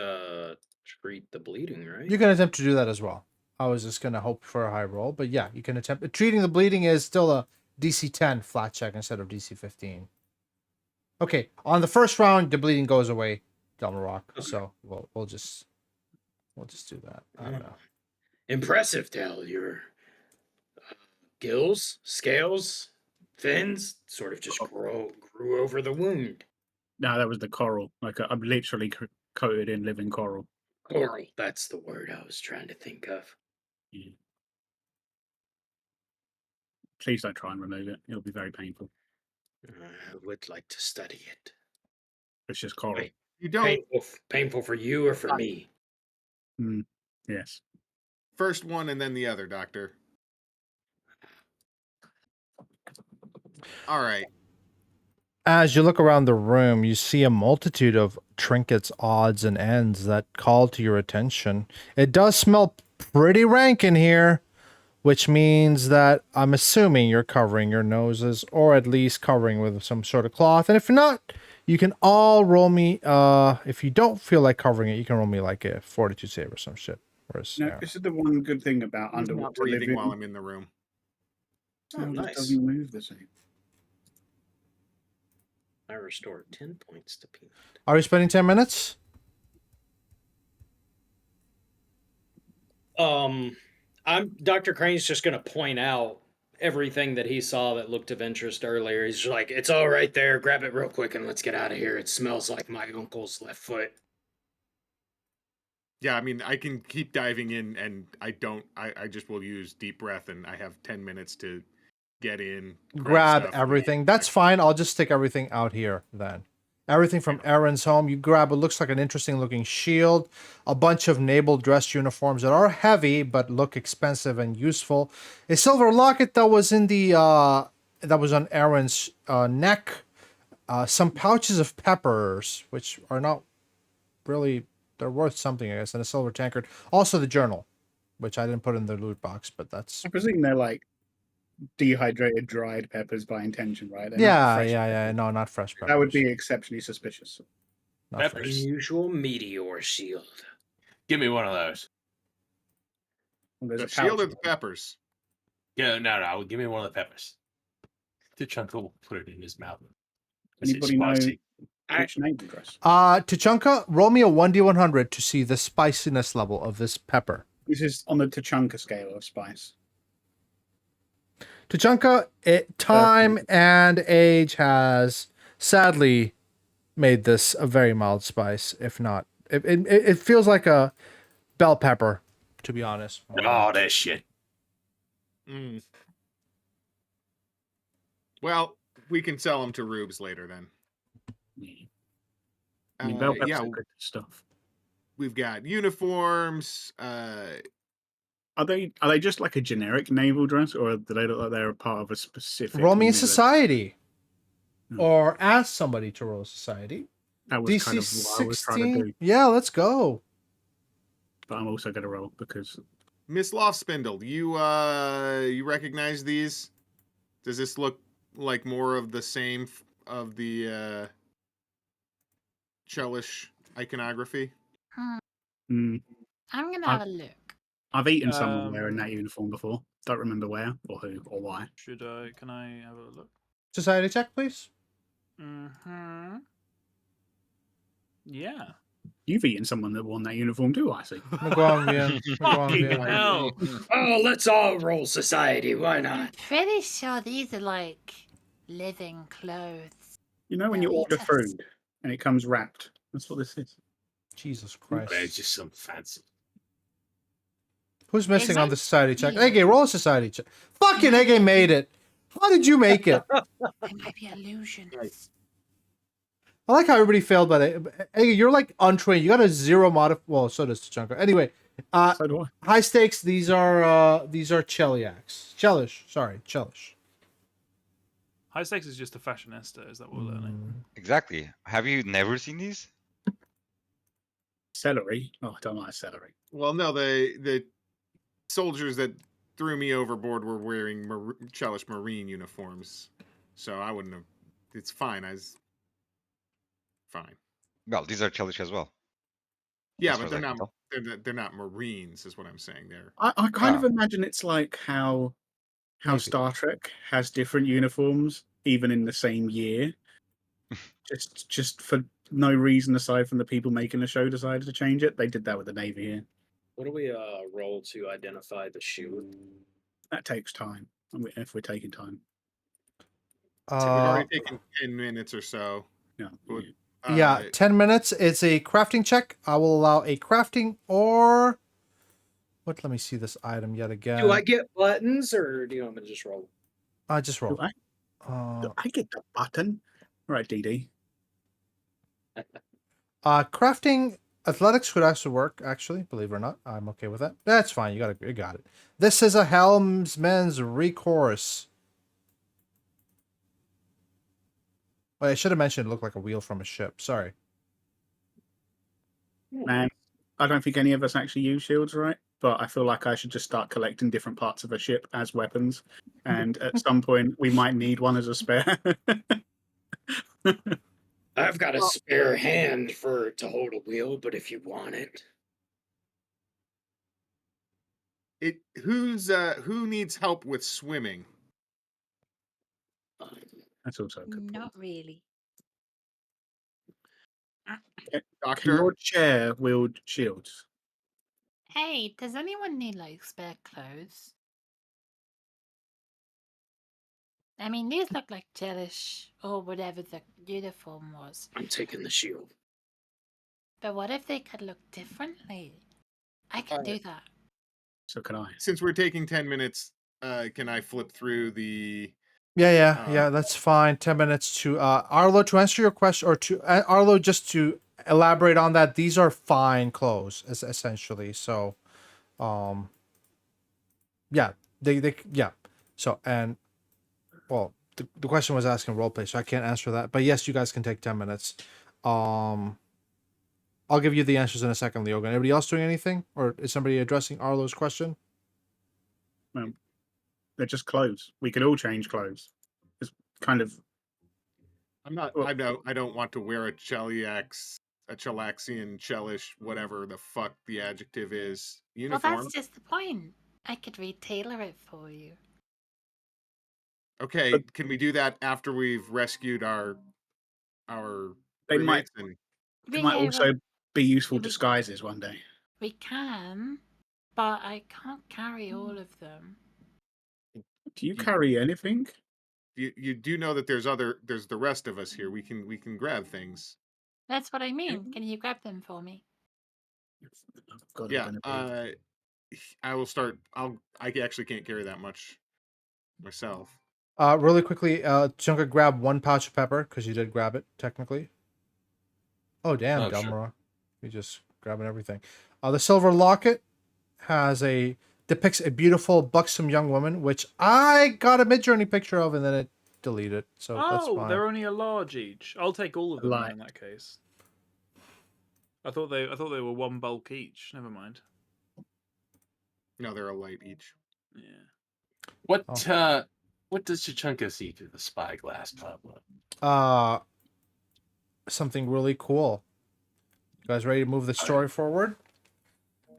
treat the bleeding, right? You can attempt to do that as well. I was just going to hope for a high roll, but yeah, you can attempt. Treating the bleeding is still a DC 10 flat check instead of DC 15. Okay, on the first round, the bleeding goes away, Delmarok. Okay. So we'll just do that. I don't know. Impressive, Del. Your gills, scales, fins sort of just grew over the wound. No, that was the coral. Like I'm literally coated in living coral. Coral, that's the word I was trying to think of. Yeah. Please don't try and remove it. It'll be very painful. I would like to study it. It's just coral. Wait, You don't. painful for you or for me? Yes. First one and then the other, Doctor. All right. As you look around the room, you see a multitude of trinkets, odds, and ends that call to your attention. It does smell pretty rank in here, which means that I'm assuming you're covering your noses, or at least covering with some sort of cloth. And if not, you can all roll me, if you don't feel like covering it, you can roll me like a fortitude save or some shit. No, this is the one good thing about I'm not underwater breathing living. while I'm in the room. Oh, It just nice. doesn't move the same. I restored 10 points to Peanut. Are we spending 10 minutes? Dr. Crane's just gonna point out everything that he saw that looked of interest earlier. He's just like, it's all right there. Grab it real quick and let's get out of here. It smells like my uncle's left foot. Yeah, I mean, I can keep diving in, and I just will use deep breath, and I have 10 minutes to get in, Grab stuff. everything. That's fine. I'll just stick everything out here then. everything from Aaron's home. You grab what looks like an interesting looking shield, a bunch of naval dress uniforms that are heavy but look expensive and useful, a silver locket that was in the that was on Aaron's neck, some pouches of peppers, which are not really, they're worth something, I guess, and a silver tankard. Also the journal, which I didn't put in the loot box, but that's I presume they're like dehydrated, dried peppers by intention, right? They're not yeah, fresh yeah, peppers. yeah. No, not fresh peppers. That would be exceptionally suspicious. not Peppers. fresh. Unusual meteor shield. Give me one of those. Well, there's The a shield pouch. or the peppers? Yeah, no. Give me one of the peppers. Tachanka will put it in his mouth. Is it Anybody know spicy? which naval dress? Tachanka, roll me a 1d100 to see the spiciness level of this pepper. This is on the Tachanka scale of spice. Tachanka, time and age has sadly made this a very mild spice. If not, it feels like a bell pepper, to be honest. Oh, that shit. Mm. Well, we can sell them to Rubes later then. Yeah. I mean, bell peppers Yeah, are good stuff. we've got uniforms. Are they just like a generic naval dress, or do they look like they're a part of a specific? Roll me a university? society, Hmm. or ask somebody to roll society. That was DC kind of what I was trying to 16. do, Yeah, let's go. but I'm also going to roll because Miss Loftspindle, you recognize these? Does this look like more of the same of the Chelish iconography? mm, I'm gonna I- have a look. I've eaten someone wearing that uniform before. Don't remember where or who or why. Can I have a look? Society check, please. Mm-hmm. Yeah. You've eaten someone that wore that uniform too, I see. Fucking hell. Oh, let's all roll society. Why not? Pretty sure these are like living clothes. You know when you They'll order eat us. food and it comes wrapped? That's what this is. Jesus It's Christ. just some fancy. Who's missing on the society check? Yeah. Ege, roll a society check. Fucking Ege made it. How did you make it? They might be illusions. I like how everybody failed, but Ege, you're like untrained. You got a 0 well, so does Tachanka. Anyway, So do I. high stakes. These are Cheliacs. Chelish. High stakes is just a fashionista. Is that what we're learning? Exactly. Have you never seen these? Celery. Oh, I don't like celery. Well, no, the soldiers that threw me overboard were wearing Chelish Marine uniforms, so I wouldn't have. It's fine. Fine. Well, these are Chelish as well. Yeah, as far but as they're I can not. tell. They're not Marines, is what I'm saying. They're I kind of Ah. imagine it's like how Maybe. Star Trek has different uniforms even in the same year. just for no reason aside from the people making the show decided to change it. They did that with the Navy here. What do we roll to identify the shoe? That takes time. If we're taking time. we've already taken 10 minutes or so. Yeah. But, Yeah, 10 minutes. It's a crafting check. I will allow a crafting or what? Let me see this item yet again. Do I get buttons or do you want me to just roll? I just roll. Do I get the button? All right, DD. Crafting athletics could actually work. Actually, believe it or not, I'm okay with that. That's fine. You got it. This is a helmsman's recourse. Wait, I should have mentioned it looked like a wheel from a ship. Sorry. Man, I don't think any of us actually use shields, right? But I feel like I should just start collecting different parts of a ship as weapons. And at some point, we might need one as a spare. I've got a spare hand to hold a wheel, but if you want it. Who needs help with swimming? That's also a good point. Not really. Can Doctor? your chair wield shields? Hey, does anyone need like spare clothes? I mean, these look like Jellish or whatever the uniform was. I'm taking the shield. But what if they could look differently? I could do that. So can I. Since we're taking 10 minutes, can I flip through the Yeah, that's fine. 10 minutes to Arlo, to answer your question, or to Arlo, just to elaborate on that. These are fine clothes, essentially. So, yeah, yeah. So, and well, the question was asking roleplay, so I can't answer that. But yes, you guys can take 10 minutes. I'll give you the answers in a second, Leogan. Anybody else doing anything, or is somebody addressing Arlo's question? Well, they're just clothes. We could all change clothes. It's kind of I'm not. Well- I don't want to wear a Chelaxian, Chelish, whatever the fuck the adjective is, Well, uniform. that's just the point. I could retailor it for you. Okay, But- can we do that after we've rescued our they might crewmates? And they might Yeah, also be useful we- disguises one day. we can, but I can't carry all of them. Do you carry anything? you do know that there's the rest of us here. We can grab things. That's what I mean. Can you grab them for me? God, Yeah. I'm gonna be. I will start. I actually can't carry that much myself. Really quickly, Chunka, grab 1 pouch of pepper, because you did grab it, technically. Oh, damn, Oh, sure. Delmora. You just grabbing everything. The silver locket depicts a beautiful, buxom young woman, which I got a mid-journey picture of, and then it deleted. So that's Oh, fine. they're only a large each. I'll take all of them then Like- in that case. I thought they were 1 bulk each. Never mind. No, they're a light each. Yeah. What Oh. what does Chachunka see through the spyglass, Pablo? Something really cool. You guys ready to move the story forward?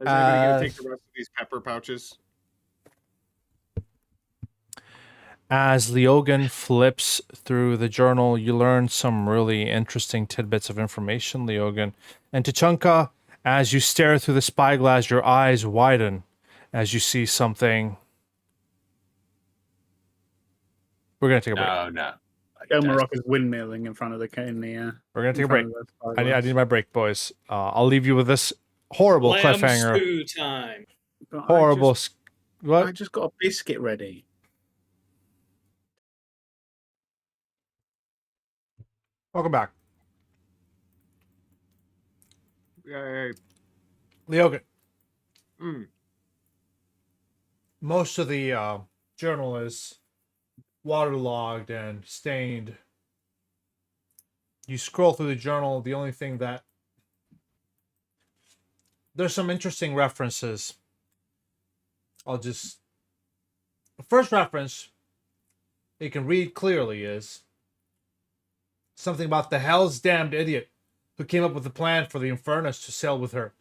Is anybody gonna take the rest of these pepper pouches? As Leogan flips through the journal, you learn some really interesting tidbits of information, Leogan. And Tachanka, as you stare through the spyglass, your eyes widen as you see something. We're gonna take a break. No. Elmarok is windmilling in front of the We're gonna take a break. I need my break, boys. I'll leave you with this horrible Lamb cliffhanger. stew time. Horrible. What? I just got a biscuit ready. Welcome back, Yay. Leogan. Mm. Most of the journal is waterlogged and stained. You scroll through the journal. The only thing that there's some interesting references. The first reference you can read clearly is something about the hell's damned idiot who came up with the plan for the Infernus to sail with her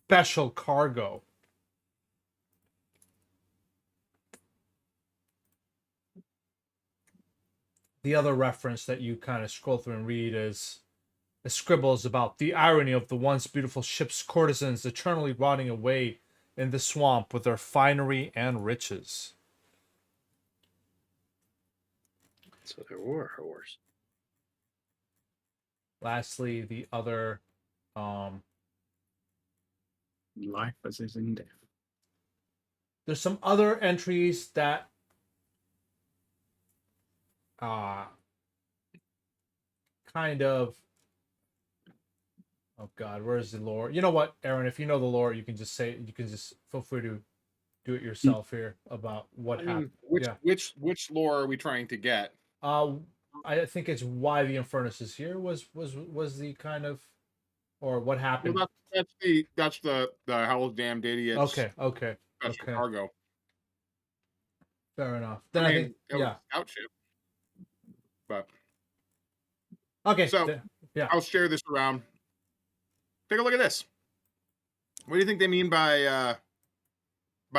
special cargo. The other reference that you kind of scroll through and read is the scribbles about the irony of the once beautiful ship's courtesans eternally rotting away in the swamp with their finery and riches. So there were whores. Lastly, the other Life as is in death. there's some other entries that kind of, oh god, where's the lore? You know what, Aaron, if you know the lore, you can just feel free to do it yourself here about what happened. Which lore are we trying to get? I think it's why the Infernus is here was the kind of, or what happened. Well, that's the hell's damned idiots. Okay. Special cargo. Fair enough. Then I think it was scout ship. But okay. So yeah, I'll share this around. Take a look at this. What do you think they mean by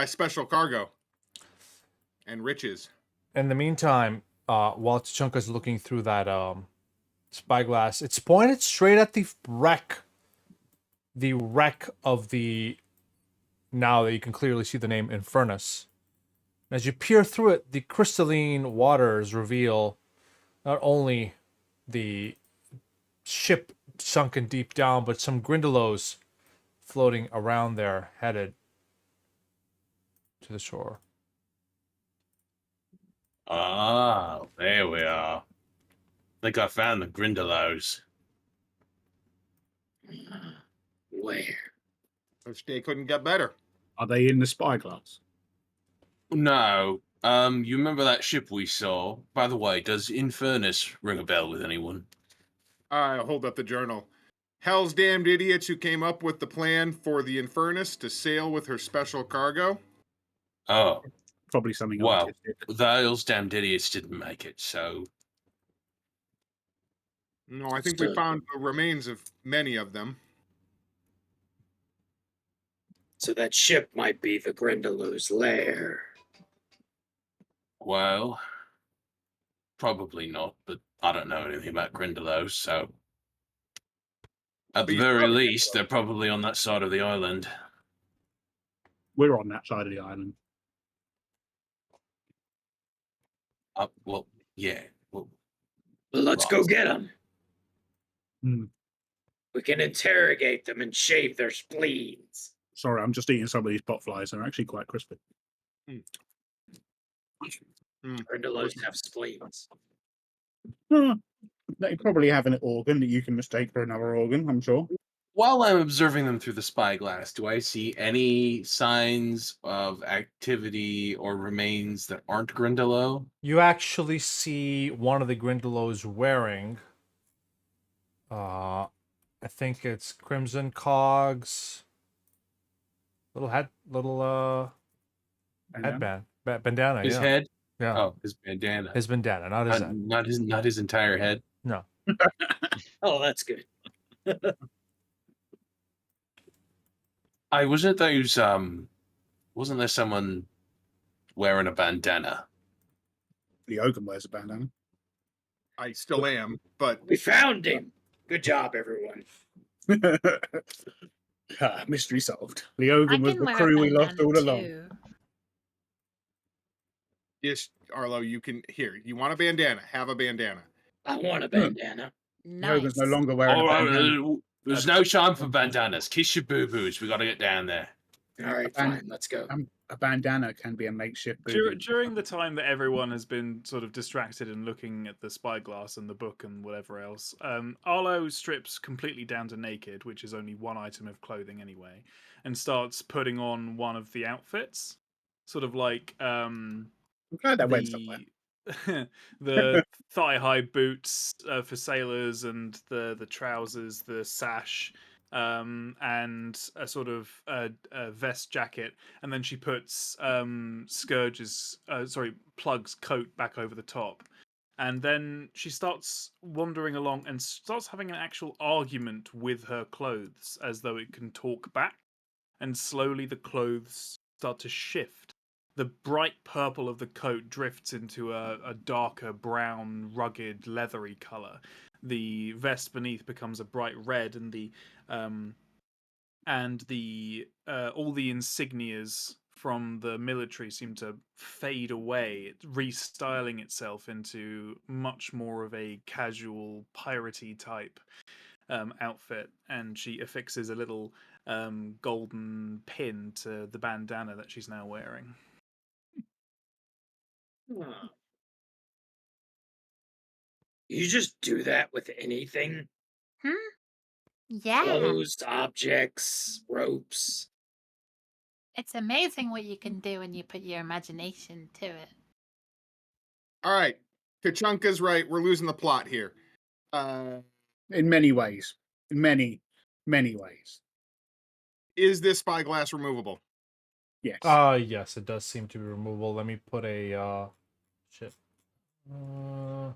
special cargo and riches? in the meantime, while Tchunka's looking through that spyglass, it's pointed straight at the wreck of the, now that you can clearly see the name Infernus. As you peer through it, the crystalline waters reveal not only the ship sunken deep down, but some grindelows floating around there, headed to the shore. Ah, there we are. Think I found the Grindelows. Where? Which day couldn't get better. Are they in the spyglass? No. You remember that ship we saw? By the way, does Infernus ring a bell with anyone? I hold up the journal. Hell's damned idiots who came up with the plan for the Infernus to sail with her special cargo. Oh, Probably something well, artistic. those damned idiots didn't make it, so... No, I think we found the remains of many of them. So that ship might be the Grindelows' lair. Well, probably not, but I don't know anything about Grindelows, so... At the But you very probably- least, they're probably on that side of the island. We're on that side of the island. Well, yeah. Well, Well, let's go Right. get them. Hmm. We can interrogate them and shave their spleens. Sorry, I'm just eating some of these pot flies. They're actually quite crispy. Grindelows have spleens. They probably have an organ that you can mistake for another organ, I'm sure. while I'm observing them through the spyglass, do I see any signs of activity or remains that aren't Grindelow? You actually see one of the Grindelows wearing, I think it's crimson cogs, little headband, bandana. His yeah, head? yeah. Oh, his bandana. His bandana, not his head. Not his entire head. No. Oh, that's good. I wasn't those wasn't there someone wearing a bandana? The Ogan wears a bandana. I still am, but We found him. Good job, everyone. Mystery solved. The Ogan I was can the wear crew a we lost bandana all along. too. yes, Arlo, you can here. You want a bandana? Have a bandana. I want a bandana. The Ogan's no Nice. longer wearing All a right, bandana. there's no time for bandanas. Kiss your boo-boos. We got to get down there. All right, And- fine. Let's go. A bandana can be a makeshift booby. During the time that everyone has been sort of distracted and looking at the spyglass and the book and whatever else, Arlo strips completely down to naked, which is only one item of clothing anyway, and starts putting on one of the outfits, sort of like I'm glad that went somewhere. the thigh-high boots for sailors and the trousers, the sash, and a sort of a vest jacket, and then she puts Plug's coat back over the top, and then she starts wandering along and starts having an actual argument with her clothes as though it can talk back, and slowly the clothes start to shift. The bright purple of the coat drifts into a darker brown, rugged, leathery color. The vest beneath becomes a bright red, and the all the insignias from the military seem to fade away, restyling itself into much more of a casual, piratey type outfit. And she affixes a little golden pin to the bandana that she's now wearing. Huh. You just do that with anything? Yeah. Clothes, objects, ropes. It's amazing what you can do when you put your imagination to it. All right, Kachunka's right. We're losing the plot here. In many ways. In many, many ways. Is this spyglass removable? Yes. Yes, it does seem to be removable. Let me put a shit. No,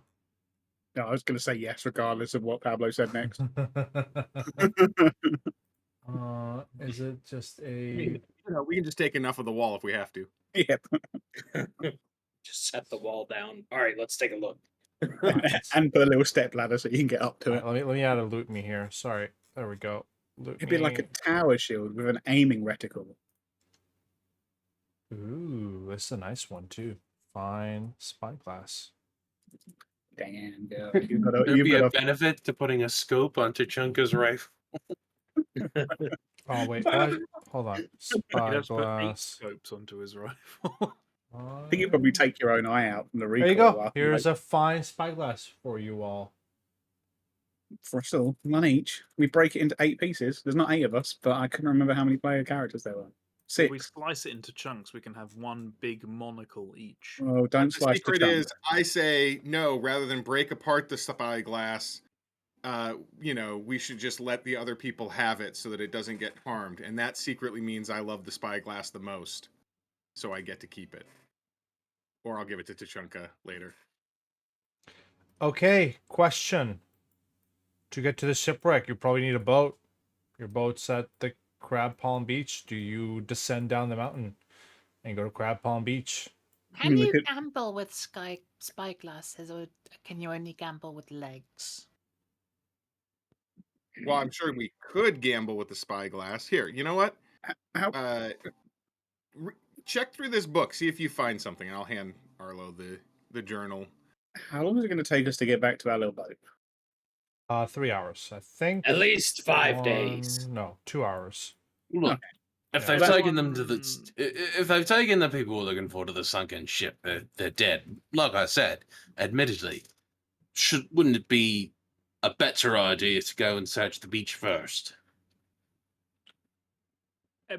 I was going to say yes, regardless of what Pablo said next. Is it just I mean, a? you know, we can just take enough of the wall if we have to. Yep. Just set the wall down. All right, let's take a look. And put a little step ladder so you can get up to it. Let me add a loot me here. Sorry, there we go. Loot It'd be like a tower shield with an aiming reticle. Ooh, this is a nice one too. Fine spyglass. Damn, girl. There'd be a benefit to putting a scope onto Chunka's rifle. Oh wait, hold on. He'd have to put 8 Spyglass. scopes onto his rifle. I think you probably take your own eye out from the recoil. There you go. while- Here's a fine spyglass for you all. for us all, one each. We break it into 8 pieces. There's not 8 of us, but I couldn't remember how many player characters there were. If we 6. slice it into chunks, we can have one big monocle each. Oh, don't The slice the secret chunk. is, I say no. Rather than break apart the spyglass, we should just let the other people have it so that it doesn't get harmed. And that secretly means I love the spyglass the most, so I get to keep it, or I'll give it to Tachanka later. Okay, question. To get to the shipwreck, you probably need a boat. Your boat's at the Crab Palm Beach. Do you descend down the mountain and go to Crab Palm Beach? Can we you could- gamble with spyglasses, or can you only gamble with legs? Well, I'm sure we could gamble with the spyglass. Here, you know what? How, Check through this book, see if you find something, and I'll hand Arlo the journal. how long is it going to take us to get back to our little boat? 3 hours, I think. At least 5 days. No, 2 hours. Look, if Yeah. they've That taken them to the, if they've taken the people we're looking for to the sunken ship, they're dead. Like I said, admittedly, wouldn't it be a better idea to go and search the beach first?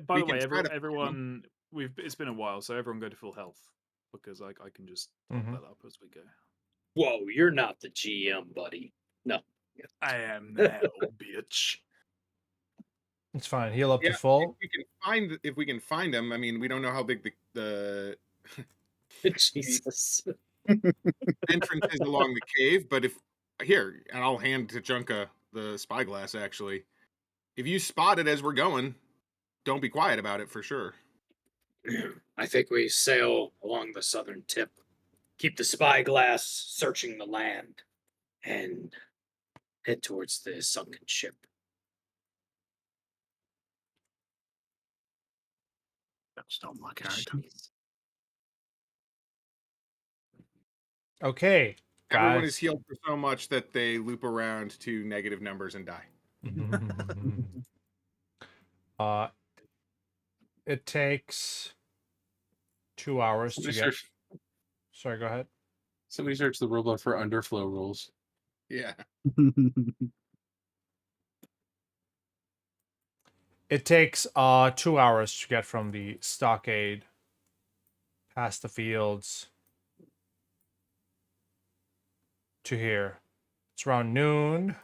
By We the way, can try to find everyone, it's been a while, so everyone go to full health because I can just top Mhm. that up as we go. Whoa, you're not the GM, buddy. No. I am now, bitch. It's fine. Heal up Yeah, to full. If we can find them. I mean, we don't know how big the Jesus. entrance is along the cave, but and I'll hand Tachanka the spyglass. Actually, if you spot it as we're going, don't be quiet about it for sure. I think we sail along the southern tip, keep the spyglass searching the land, and head towards the sunken ship. That's not my character. Jeez. Okay, Everyone is guys. healed for so much that they loop around to negative numbers and die. It takes 2 hours to Somebody get. search, Sorry, go ahead. somebody search the robot for underflow rules. Yeah. It takes 2 hours to get from the stockade past the fields to here. It's around noon.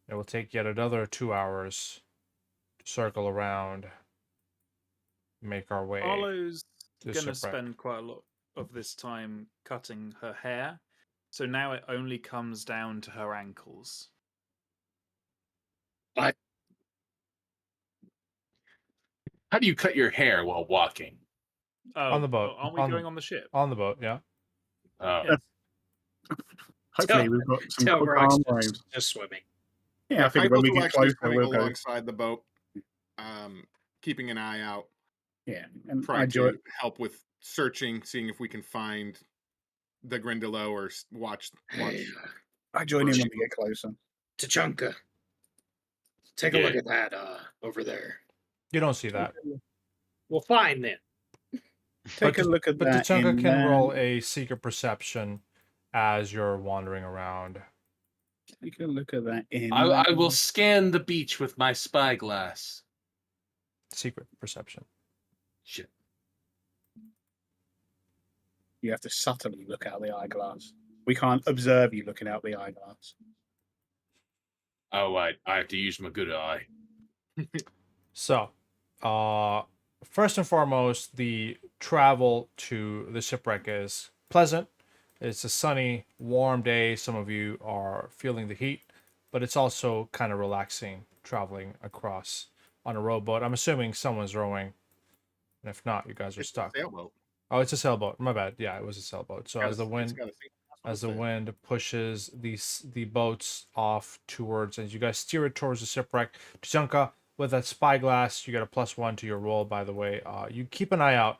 It will take yet another 2 hours to circle around, make our way. Arlo's to the going to shipwreck. spend quite a lot of this time cutting her hair, so now it only comes down to her ankles. But How do you cut your hair while walking? Oh, On the boat. Aren't we going on the ship? On the boat, yeah. Oh, Yes. Hopefully, we've got some tell quick Rox arm just, waves. just swimming. Yeah, I think when we will get actually closer, swimming we'll go. alongside the boat, keeping an eye out, Yeah, and I trying enjoy to help with searching, seeing if we can find the Grindelow or watch. Hey, I join in when we get closer. Tachanka, take a look at that over there. You don't see that. Well, fine then. Take a look at But that. Tachanka in can there. roll a secret perception as you're wandering around. Take a look at that. In I will scan the beach with my spyglass. Secret perception. Shit. You have to subtly look out the eyeglass. We can't observe you looking out the eyeglass. Oh, I have to use my good eye. So, first and foremost, the travel to the shipwreck is pleasant. It's a sunny, warm day. Some of you are feeling the heat, but it's also kind of relaxing traveling across on a rowboat. I'm assuming someone's rowing, and if not, you guys are It's a stuck. sailboat. Oh, it's a sailboat. My bad. Yeah, it was a sailboat. So as the It's wind got a as the sail. wind pushes the boats off towards, as you guys steer it towards the shipwreck. Tachanka, with that spyglass, you get a +1 to your roll. By the way, you keep an eye out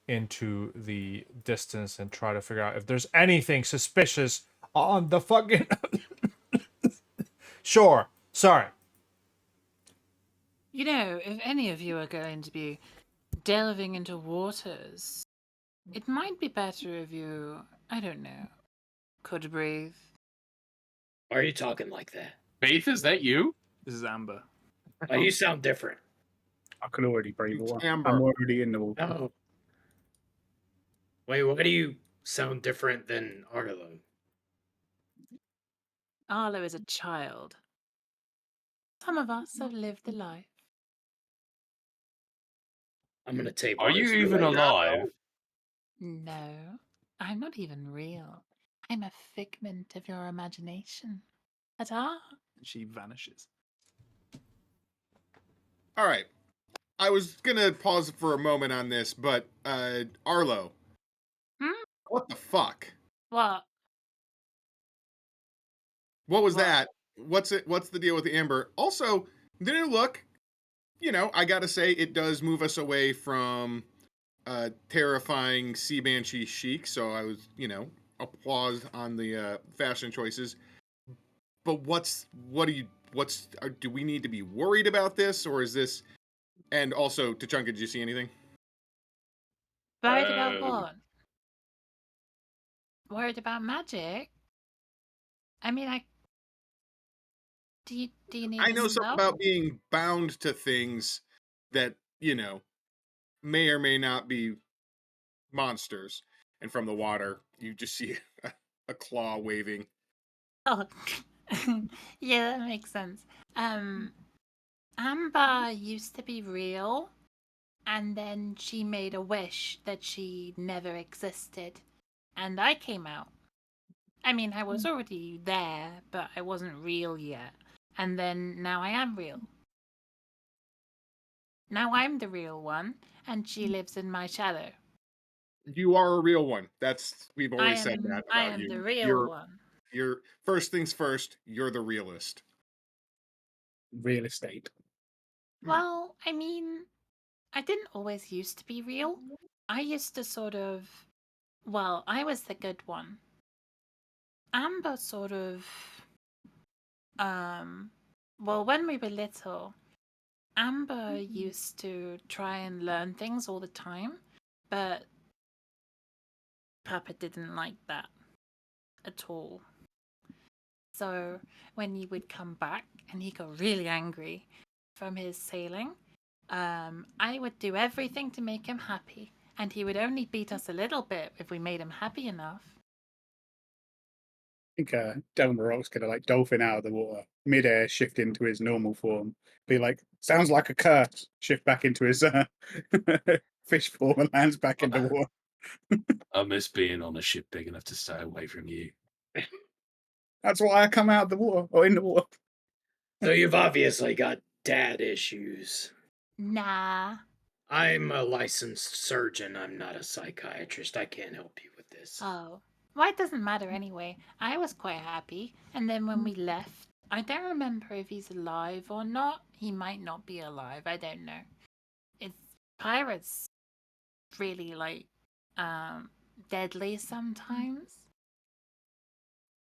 into the distance and try to figure out if there's anything suspicious on the fucking. Sure. Sorry. You know, if any of you are going to be delving into waters It might be better if you, I don't know, could breathe. Why are you talking like that? Faith, is that you? This is Amber. Oh, you sound different. I could already breathe the It's water. Amber. I'm already in the water. Oh. Wait, why do you sound different than Arlo? Arlo is a child. Some of us have lived the life. I'm gonna tape. Are you ours even right now. alive? No, I'm not even real. I'm a figment of your imagination. Ta-ta! And she vanishes. All right. I was gonna pause for a moment on this, but Arlo, Hmm? what the fuck? What? What was What? that? What's it? What's the deal with the amber? Also, the new look. You know, I gotta say, it does move us away from terrifying sea banshee chic. So I was, applause on the fashion choices. But do we need to be worried about this, or is this? And also, Tachanka, did you see anything? Worried about what? Worried about magic? I mean, do you need I a know something spell? about being bound to things that may or may not be monsters. And from the water, you just see a claw waving. Oh, yeah, that makes sense. Amber used to be real, and then she made a wish that she never existed, and I came out. I mean, I was already there, but I wasn't real yet. And then now I am real. Now I'm the real one, and she lives in my shadow. You are a real one. We've I always said that I about am you. the real one. You're first things first. You're the realist. Real estate. Well, I mean, I didn't always used to be real. I used to sort of. Well, I was the good one. Amber sort of. Well, when we were little, Amber used to try and learn things all the time, but Papa didn't like that at all. So when he would come back and he got really angry from his sailing, I would do everything to make him happy, and he would only beat us a little bit if we made him happy enough. I think Delon the Rock's gonna like dolphin out of the water, midair, shift into his normal form, be like, sounds like a curse, shift back into his fish form and lands back in the water. I miss being on a ship big enough to stay away from you. That's why I come out of the water or in the water. So you've obviously got dad issues. Nah. I'm a licensed surgeon. I'm not a psychiatrist. I can't help you with this. Oh. Well, it doesn't matter anyway. I was quite happy, and then when we left, I don't remember if he's alive or not. He might not be alive. I don't know. It's pirates really deadly sometimes.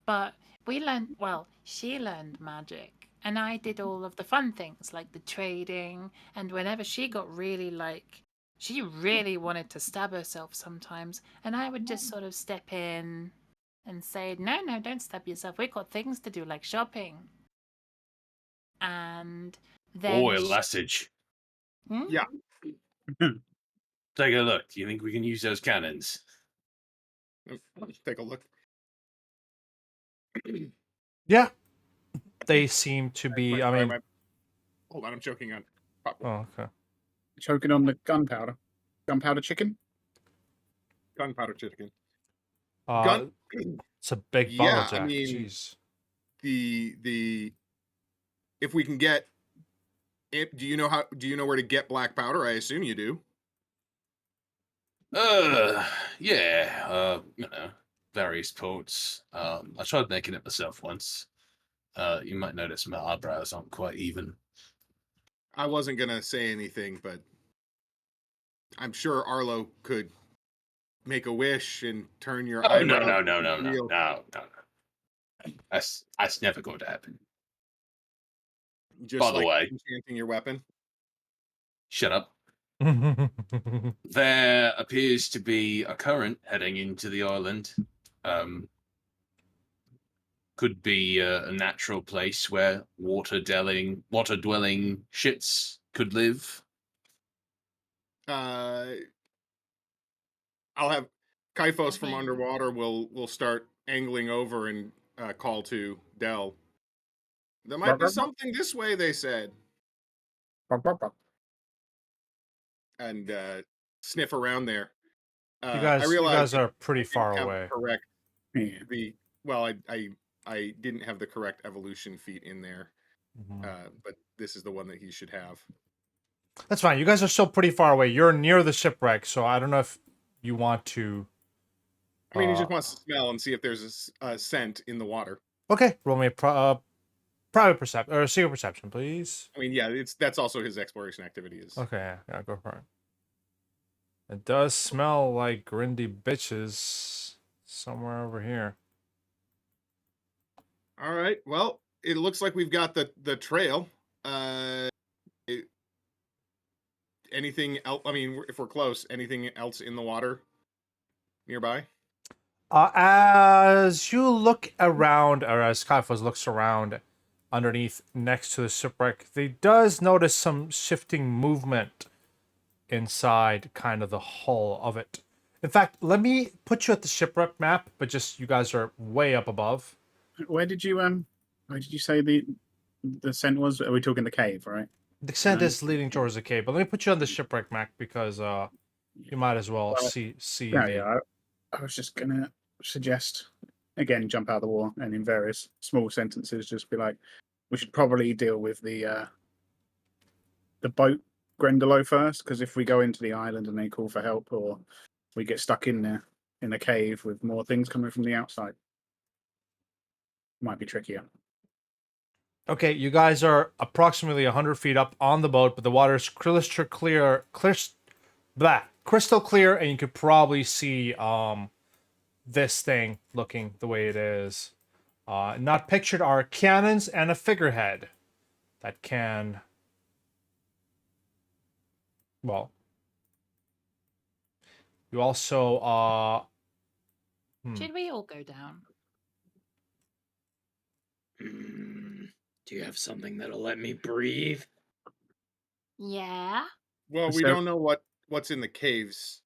But we learned, well, she learned magic, and I did all of the fun things like the trading. And whenever she got really she really wanted to stab herself sometimes, and I would just sort of step in and say, no, don't stab yourself. We've got things to do like shopping. And then. Boy, Lassage. Hmm? Yeah. Take a look. Do you think we can use those cannons? Let's take a look. Yeah, they seem to be. I mean, hold on, I'm choking on popcorn. oh, okay. Choking on the gunpowder. Gunpowder chicken? Gunpowder chicken. It's a big Yeah, bottle, I Jack. mean, Jeez. the if we can get it, do you know where to get black powder? I assume you do. Yeah. Various ports. I tried making it myself once. You might notice my eyebrows aren't quite even. I wasn't gonna say anything, but I'm sure Arlo could make a wish and turn your Oh no. eyebrows real. That's never going to happen. Just By the like way, enchanting your weapon. shut up. There appears to be a current heading into the island. Could be a natural place where water-dwelling shits could live. I'll have Kaifos from Okay. underwater will start angling over and call to Dell. There might be something this way, they said, and sniff around there. You I guys realized are pretty I didn't far have away. correct Yeah. I didn't have the correct evolution feat in there, Mhm. but this is the one that he should have. That's fine. You guys are still pretty far away. You're near the shipwreck, so I don't know if you want to. I mean, he just wants to smell and see if there's a scent in the water. Okay, roll me a private perception or secret perception, please. I mean, yeah, that's also his exploration activity is. Okay, yeah, go for it. It does smell like grindy bitches somewhere over here. All right. Well, it looks like we've got the trail. Anything else? I mean, if we're close, anything else in the water nearby? As you look around, or as Skyfos looks around underneath next to the shipwreck, they does notice some shifting movement inside kind of the hull of it. In fact, let me put you at the shipwreck map, but just you guys are way up above. Where did you say the scent was? Are we talking the cave, right? The descent No. is leading towards the cave, but let me put you on the shipwreck map because you might as well Well, see Yeah, the. yeah. I was just gonna suggest again, jump out of the war, and in various small sentences, just be like, we should probably deal with the boat Grendelo first, because if we go into the island and they call for help, or we get stuck in there in a cave with more things coming from the outside, might be trickier. Okay, you guys are approximately 100 feet up on the boat, but the water is crystal clear, crystal clear, and you could probably see this thing looking the way it is. Not pictured are cannons and a figurehead that can, well, you also Should we all go down? Do you have something that'll let me breathe? Yeah. Well, we So- don't know what's in the caves,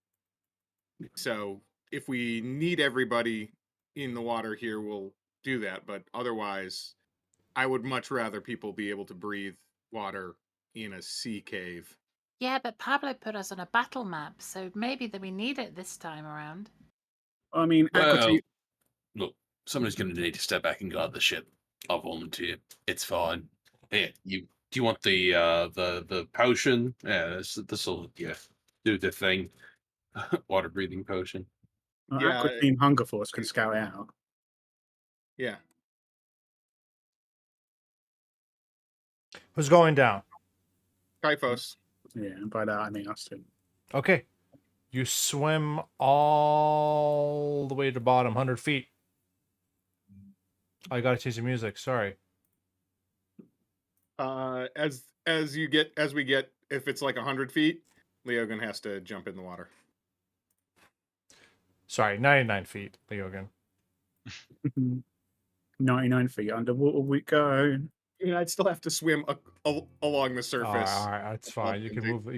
so if we need everybody in the water here, we'll do that. But otherwise, I would much rather people be able to breathe water in a sea cave. Yeah, but Pablo put us on a battle map, so maybe that we need it this time around. I mean, Well, Aquatine. look, somebody's going to need to step back and guard the ship. I'll volunteer. It's fine. Here, do you want the potion? Yeah, this'll do the thing. Water breathing potion. Yeah. Aquatine Hunger Force can scout it out. Yeah. who's going down. Kaifos. Yeah, and by that I mean us two. Okay, you swim all the way to the bottom, 100 feet. Oh, I gotta change the music. Sorry. As we get, if it's like 100 feet, Leogan has to jump in the water. Sorry, 99 feet, Leogan. 99 feet underwater we go. Yeah, I'd still have to swim along the surface. All right, that's fine. You can Indeed. move.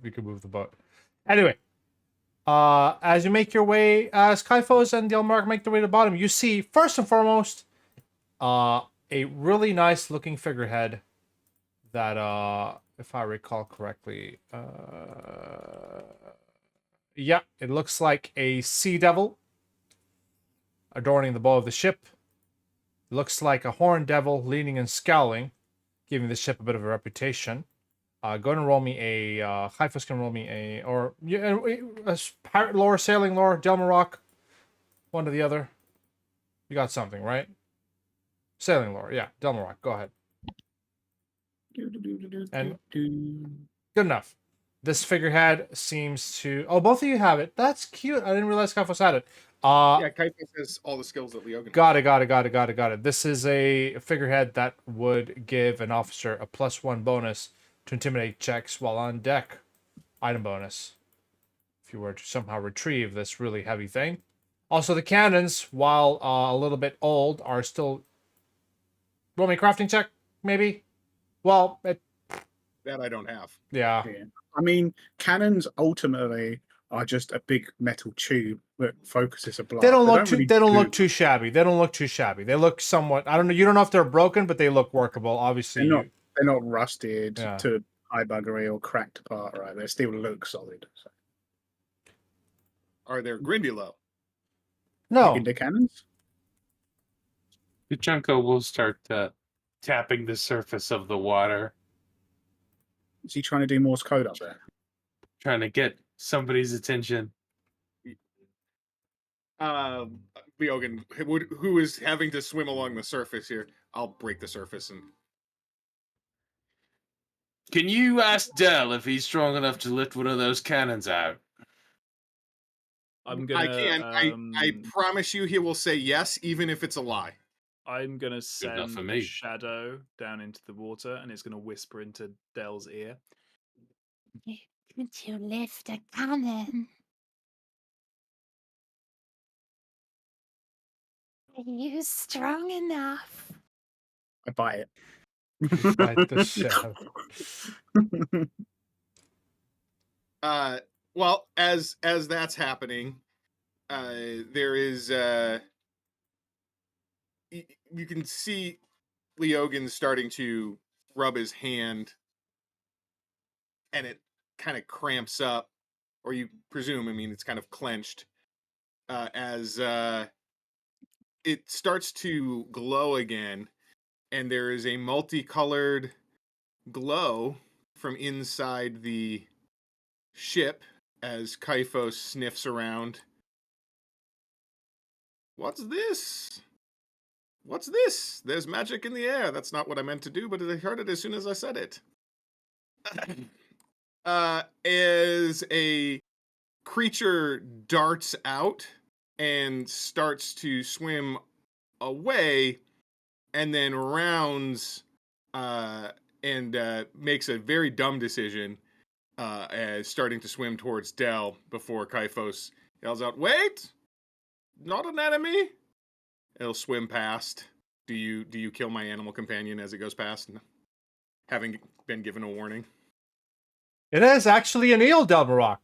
You can move the boat. Anyway, as you make your way, as Kaifos and Delmark make their way to the bottom, you see first and foremost, a really nice looking figurehead. That, if I recall correctly, yeah, it looks like a sea devil adorning the bow of the ship. Looks like a horned devil leaning and scowling, giving the ship a bit of a reputation. Go ahead and roll me a. Kaifos can roll me a, or yeah, pirate lore, sailing lore, Delmarok, one to the other. You got something, right? Sailing lore, yeah, Delmarok. Go ahead. And good enough. This figurehead seems to. Oh, both of you have it. That's cute. I didn't realize Kaifos had it. Yeah, Kaifos has all the skills that Leogan. Got it. This is a figurehead that would give an officer a +1 bonus to intimidate checks while on deck. item bonus if you were to somehow retrieve this really heavy thing. Also, the cannons, while a little bit old, are still... Roll me a crafting check, maybe? Well, That I don't have. yeah. Yeah. I mean, cannons ultimately are just a big metal tube that focuses a blast. They don't look really they don't do look too shabby. They don't look too shabby. They look somewhat... I don't know. You don't know if they're broken, but they look workable. Obviously, They're not rusted Yeah. to high buggery or cracked apart, right? They still look solid. So. Are there Grindylow? No. Into cannons? Junko will start tapping the surface of the water, Is he trying to do Morse code up there? trying to get somebody's attention. Biogan, who is having to swim along the surface here? I'll break the surface and. Can you ask Dell if he's strong enough to lift one of those cannons out? I'm gonna. I can. I promise you, he will say yes, even if it's a lie. I'm gonna enough send for a me. shadow down into the water, and it's gonna whisper into Dell's ear. Could you lift a cannon? Are you strong enough? I bite it. Bite the shit out Well, as that's happening, there is you can see Leogan starting to rub his hand, and it kind of cramps up, or you presume. I mean, it's kind of clenched as it starts to glow again, and there is a multicolored glow from inside the ship as Kaifos sniffs around. What's this? What's this? There's magic in the air. That's not what I meant to do, but I heard it as soon as I said it. As a creature darts out and starts to swim away, and then rounds and makes a very dumb decision as starting to swim towards Dell before Kaifos yells out, "Wait! Not an enemy!" It'll swim past. Do you kill my animal companion as it goes past, having been given a warning? It is actually an eel, Delbarock.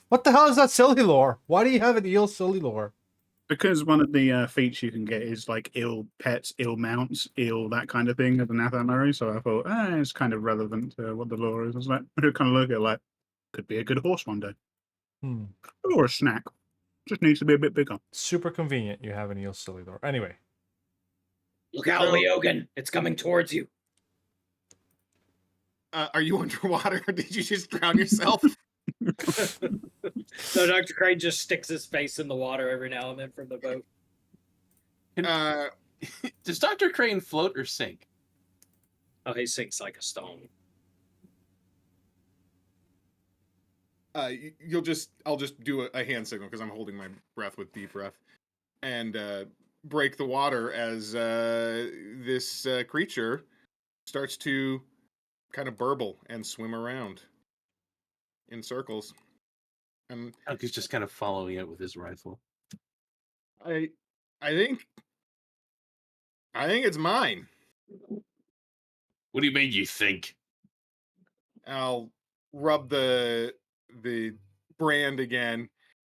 What the hell is that silly lore? Why do you have an eel silly lore? Because one of the feats you can get is like ill pets, ill mounts, ill that kind of thing of the Nathamari. So I thought, it's kind of relevant to what the lore is. I was like, I kind of look at it like, could be a good horse one day. Or a snack. Just needs to be a bit bigger. Super convenient you have an eel silly lore. Anyway. Look out, Leogan. It's coming towards you. Are you underwater or did you just drown yourself? So Dr. Crane just sticks his face in the water every now and then from the boat. Does Dr. Crane float or sink? Oh, he sinks like a stone. I'll just do a hand signal because I'm holding my breath with deep breath, and break the water as this creature starts to kind of burble and swim around in circles. And He's just kind of following it with his rifle. I think it's mine. What do you mean you think? I'll rub the brand again,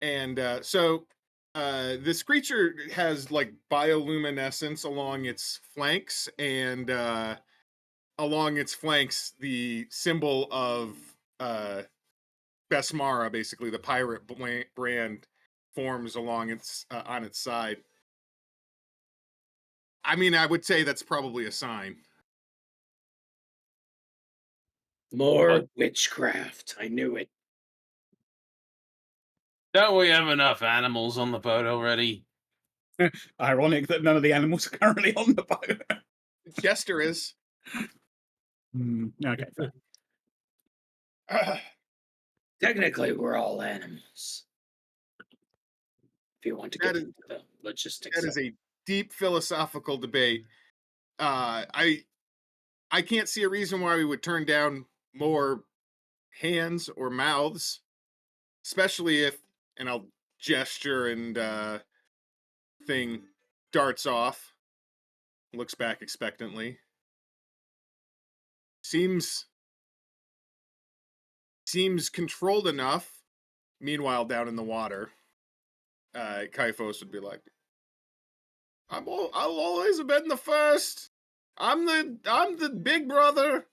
and this creature has like bioluminescence along its flanks, and along its flanks the symbol of Besmara, basically the pirate brand, forms along its on its side. I mean, I would say that's probably a sign. More witchcraft. I knew it. Don't we have enough animals on the boat already? Ironic that none of the animals are currently on the boat. Jester is. Okay, fair. Technically, we're all animals. If you want to get into the logistics. That is a deep philosophical debate. I I can't see a reason why we would turn down more hands or mouths, especially if, and I'll gesture and thing darts off, looks back expectantly. Seems controlled enough. Meanwhile, down in the water, Kaifos would be like, I've always been the first. I'm the big brother.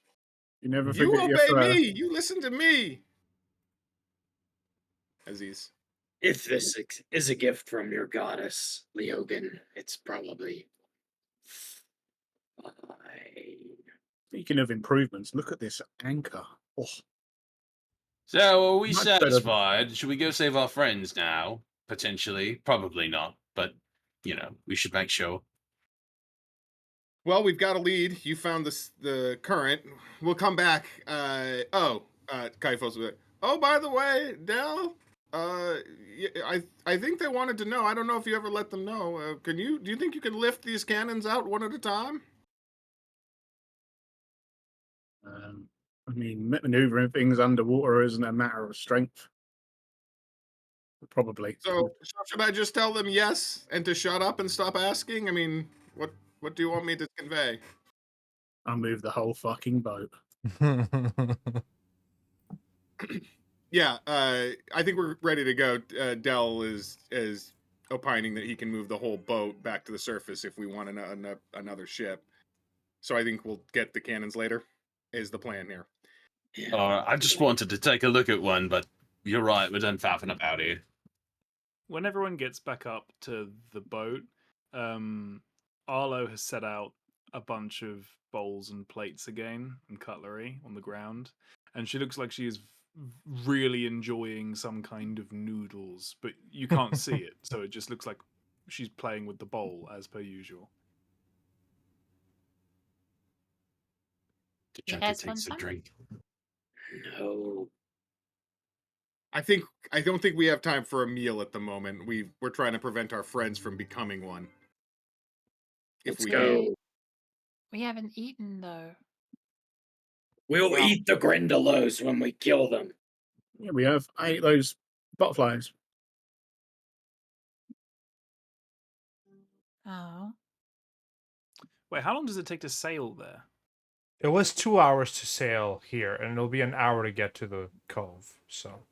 You never You forget your obey first. me. You listen to me. Aziz. If this is a gift from your goddess, Leogan, it's probably fine. Speaking of improvements, look at this anchor. Oh, So, are we much better. satisfied? Should we go save our friends now? Potentially. Probably not, but, we should make sure. Well, we've got a lead. You found the current. We'll come back. Kaifos. Oh, by the way, Dell. I think they wanted to know. I don't know if you ever let them know. Do you think you can lift these cannons out one at a time? I mean, maneuvering things underwater isn't a matter of strength. Probably. So should I just tell them yes and to shut up and stop asking? I mean, what do you want me to convey? I'll move the whole fucking boat. Yeah, I think we're ready to go. Dell is opining that he can move the whole boat back to the surface if we want another ship. So I think we'll get the cannons later. Is the plan here? I just wanted to take a look at one, but you're right, we're done faffing about here. When everyone gets back up to the boat, Arlo has set out a bunch of bowls and plates again and cutlery on the ground, and she looks like she is really enjoying some kind of noodles, but you can't see it, so it just looks like she's playing with the bowl as per usual. Junkie guys takes want a some? drink. No. I don't think we have time for a meal at the moment. We're trying to prevent our friends from becoming one. If Let's we go. can. We haven't eaten though. We'll eat the Grindelows when we kill them. Yeah, we have. I ate those butterflies. Oh. Wait, how long does it take to sail there? It was 2 hours to sail here, and it'll be an hour to get to the cove. So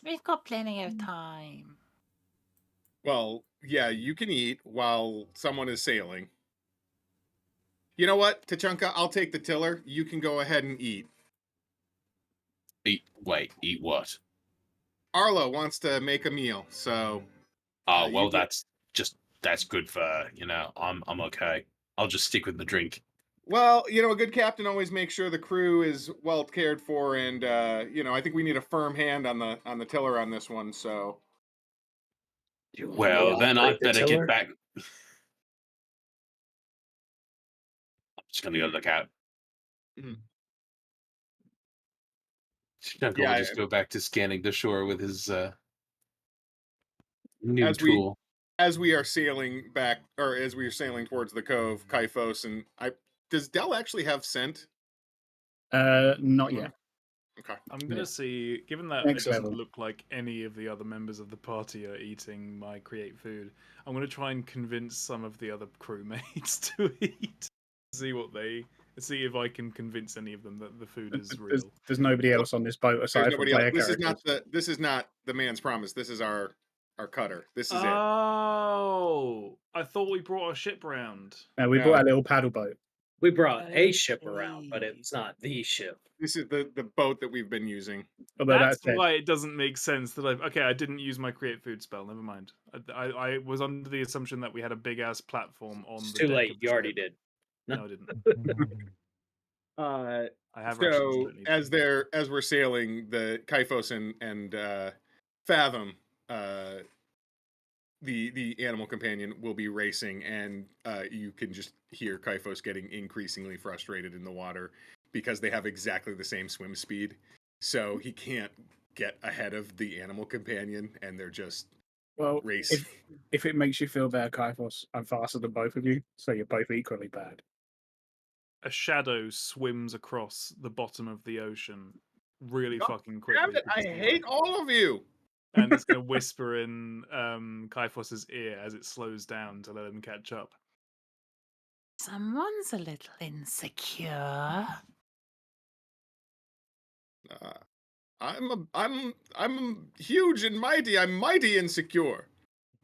We've got plenty of time. Well, yeah, you can eat while someone is sailing. You know what, Tachanka? I'll take the tiller. You can go ahead and eat. Eat what? Arlo wants to make a meal, so. Oh, well, you get- that's good for, I'm okay. I'll just stick with the drink. Well, a good captain always makes sure the crew is well cared for, and I think we need a firm hand on the tiller on this one. So. Do you want me Well, to then operate I'd the better tiller? get back. I'm just gonna go look out. Mhm. Junker will just go back to scanning the shore with his new tool. As we are sailing back, or as we are sailing towards the cove, Kaifos and does Dell actually have scent? Not yet. Okay. I'm gonna Yeah. see, given that Next it doesn't level. look like any of the other members of the party are eating my create food, I'm gonna try and convince some of the other crewmates to eat. See if I can convince any of them that the food is real. There's nobody else on this boat There's aside from nobody else. player This characters. is not the man's promise. This is our cutter. This is it. Oh, I thought we brought a ship round. Now we No. brought a little paddle boat. We brought a ship around, but Okay. it's not the ship. This is the boat that we've been using. Although That's that said, why it doesn't make sense that I didn't use my create food spell. Never mind. I was under the assumption that we had a big ass platform on It's the too deck late. of the You already ship. did. No, I didn't. I have rations. So Don't need as them. we're sailing, the Kaifos and Fathom, the animal companion, will be racing, and you can just hear Kaifos getting increasingly frustrated in the water because they have exactly the same swim speed. So he can't get ahead of the animal companion, and they're just well, racing. if it makes you feel better, Kaifos, I'm faster than both of you, so you're both equally bad. a shadow swims across the bottom of the ocean really God fucking Damn quickly. it! I hate all of you. And it's going to whisper in Kaifos's ear as it slows down to let him catch up. Someone's a little insecure. I'm huge and mighty. I'm mighty insecure.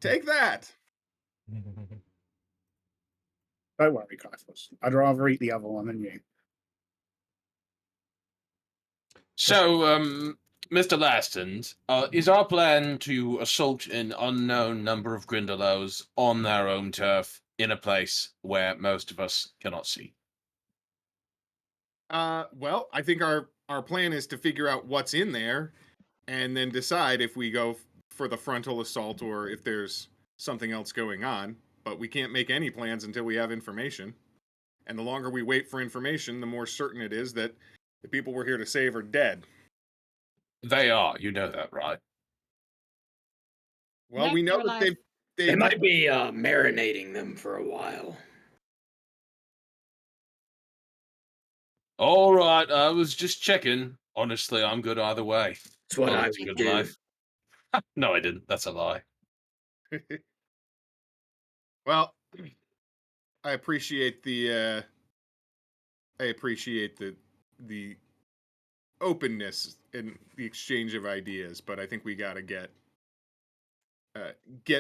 Take that. Don't worry, Kaifos. I'd rather eat the other one than you. So, Mr. Lastons, is our plan to assault an unknown number of Grindelows on their own turf in a place where most of us cannot see? Well, I think our plan is to figure out what's in there, and then decide if we go for the frontal assault or if there's something else going on. But we can't make any plans until we have information. And the longer we wait for information, the more certain it is that the people we're here to save are dead. They are, you know that, right? Well, we know that Neutralize. They might be marinating them for a while. All right, I was just checking. Honestly, I'm good either way. It's what I It's a would good do. life. No, I didn't. That's a lie. Well, I appreciate the the openness and the exchange of ideas, but I think we got to get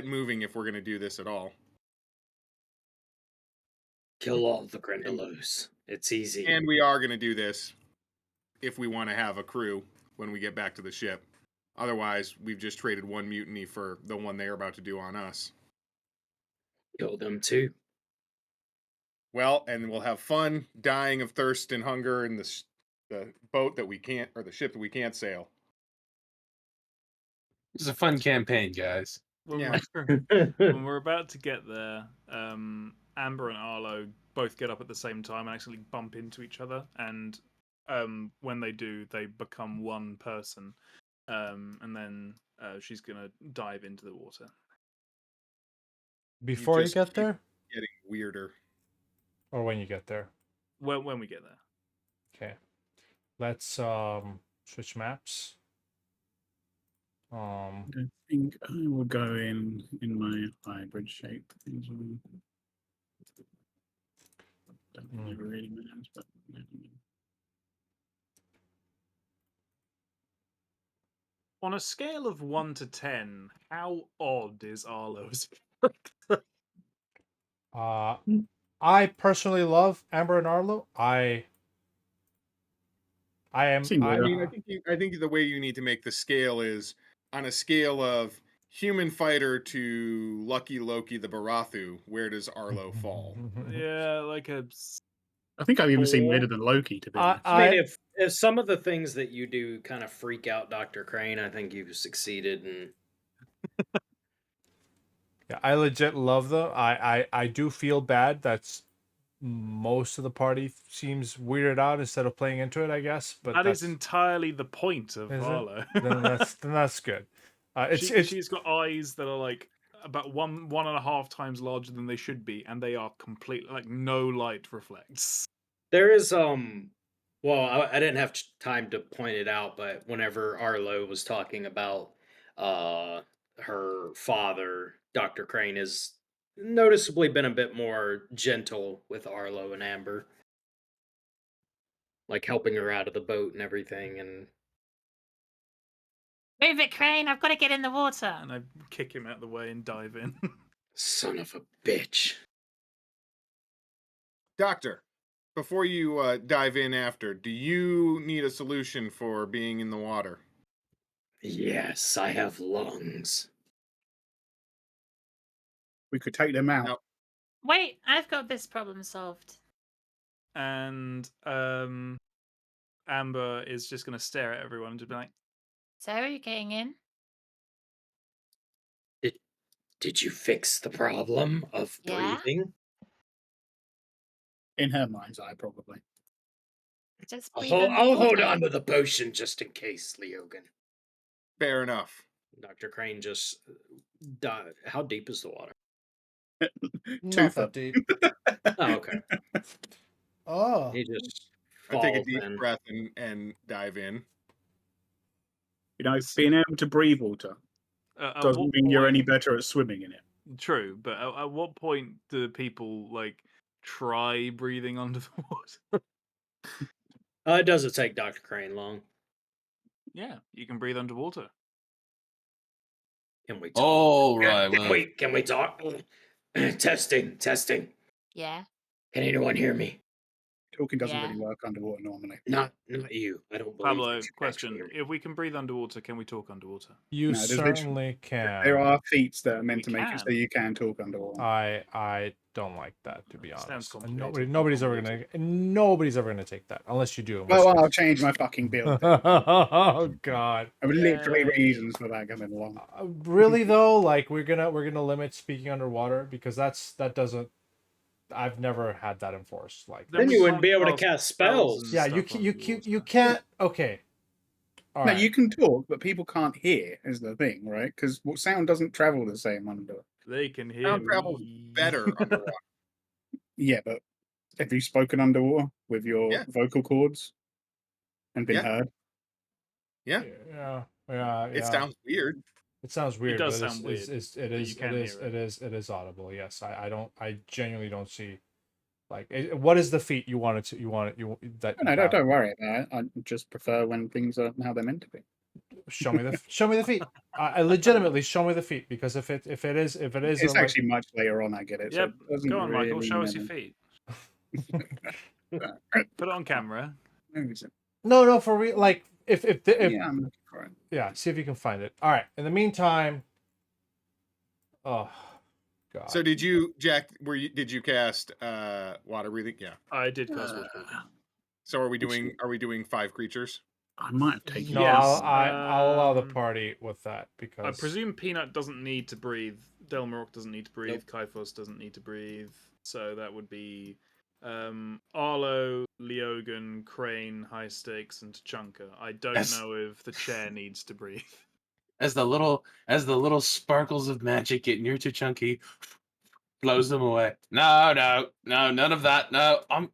moving if we're going to do this at all. Kill all the Grindelows. It's easy. And we are going to do this if we want to have a crew when we get back to the ship. Otherwise, we've just traded one mutiny for the one they're about to do on us. Kill them too. Well, and we'll have fun dying of thirst and hunger in the boat that we can't, or the ship that we can't sail. It's a fun campaign, guys. Yeah. When we're about to get there, Amber and Arlo both get up at the same time and actually bump into each other. And when they do, they become one person. And then she's going to dive into the water. Before you just get keep there, Getting weirder. or when you get there? When we get there. Okay. Let's switch maps. I think I will go in my hybrid shape. As well. Don't think it really matters, but On a scale of 1 to 10, how odd is Arlo's? I personally love Amber and Arlo. I am. Seems I weird. mean, I think the way you need to make the scale is on a scale of human fighter to Lucky Loki the Barathu. Where does Arlo fall? Yeah, like a I think I've even seen 4. weirder than Loki, to be honest. I mean, if some of the things that you do kind of freak out Dr. Crane, I think you've succeeded in. Yeah, I legit love them. I do feel bad that's most of the party seems weirded out instead of playing into it, I guess. But that that's is entirely the point of is it? Arlo. then that's good. It's She's got eyes that are like about one and a half times larger than they should be, and they are completely like no light reflects. There is well, I didn't have time to point it out, but whenever Arlo was talking about her father, Dr. Crane has noticeably been a bit more gentle with Arlo and Amber. Like helping her out of the boat and everything, and Move it, Crane. I've got to get in the water. And I kick him out of the way and dive in. son of a bitch. Doctor, before you dive in after, do you need a solution for being in the water? Yes, I have lungs. We could take them out. No. Wait, I've got this problem solved. And Amber is just going to stare at everyone and just be like, So are you getting in? Did you fix the problem of Yeah? breathing? In her mind's eye, probably. Just I'll breathe hold underwater. on to the potion just in case, Leogan. Fair enough. Dr. Crane just died. How deep is the water? not that deep. Oh, okay. Oh. He just I take a falls deep in. breath and dive in. You know, being able to breathe water At what doesn't mean you're any point- better at swimming in it. True, but at what point do people like try breathing under the water? It doesn't take Dr. Crane long. Yeah, you can breathe underwater. Can we talk? All right. Can Well, we talk? Testing. Yeah. Can anyone hear me? Talking doesn't Yeah. really work underwater normally. Not you. I don't believe Pablo, that you can question: actually hear me. if we can breathe underwater, can we talk underwater? You No, there's literally- certainly can. There are feats that are meant We to make it so can. you can talk underwater. I don't like that, to be Sounds honest. And complicated. nobody's ever gonna take that unless you do. in Well, which I'll case- change my fucking build. Then. Oh God. There were literally Yay. reasons for that coming along. Really though, like we're gonna limit speaking underwater because that doesn't. I've never had that enforced. Like Then we you wouldn't can't be able to cast spells. and yeah, stuff you underwater. can't. Okay. All No, right. you can talk, but people can't hear. Is the thing, right? Because sound doesn't travel the same under. They can hear Sound travels me. better underwater. Yeah, but have you spoken underwater with your Yeah. vocal cords and been Yeah. heard? Yeah, Yeah. it sounds weird. It sounds weird. does but sound it's, weird, It but is. you can hear it. It is audible. Yes. I genuinely don't see. Like, what is the feat you wanted to? You want it? That? No, don't worry about it. I just prefer when things are how they're meant to be. Show me the feat. I legitimately show me the feat because if it is It's like- actually much later on. I get it. Yep. So it doesn't Go on, Michael. really Show us matter. your feet. Put it on camera. no for real. Like if Yeah, I'm looking for it. yeah, see if you can find it. All right. In the meantime, oh God. So did you, Jack? Did you cast water breathing? Yeah. I did cast water. So are we doing 5 creatures? I might have taken. No, Yes, I'll allow the um, party with that because I presume Peanut doesn't need to breathe. Delmarok doesn't need to breathe. Nope. Kaifos doesn't need to breathe. So that would be Arlo, Leogan, Crane, High Stakes, and Tachanka. I don't Yes. know if the chair needs to breathe. as the little sparkles of magic get near to Chunky, blows them away. No, none of that. No, I'm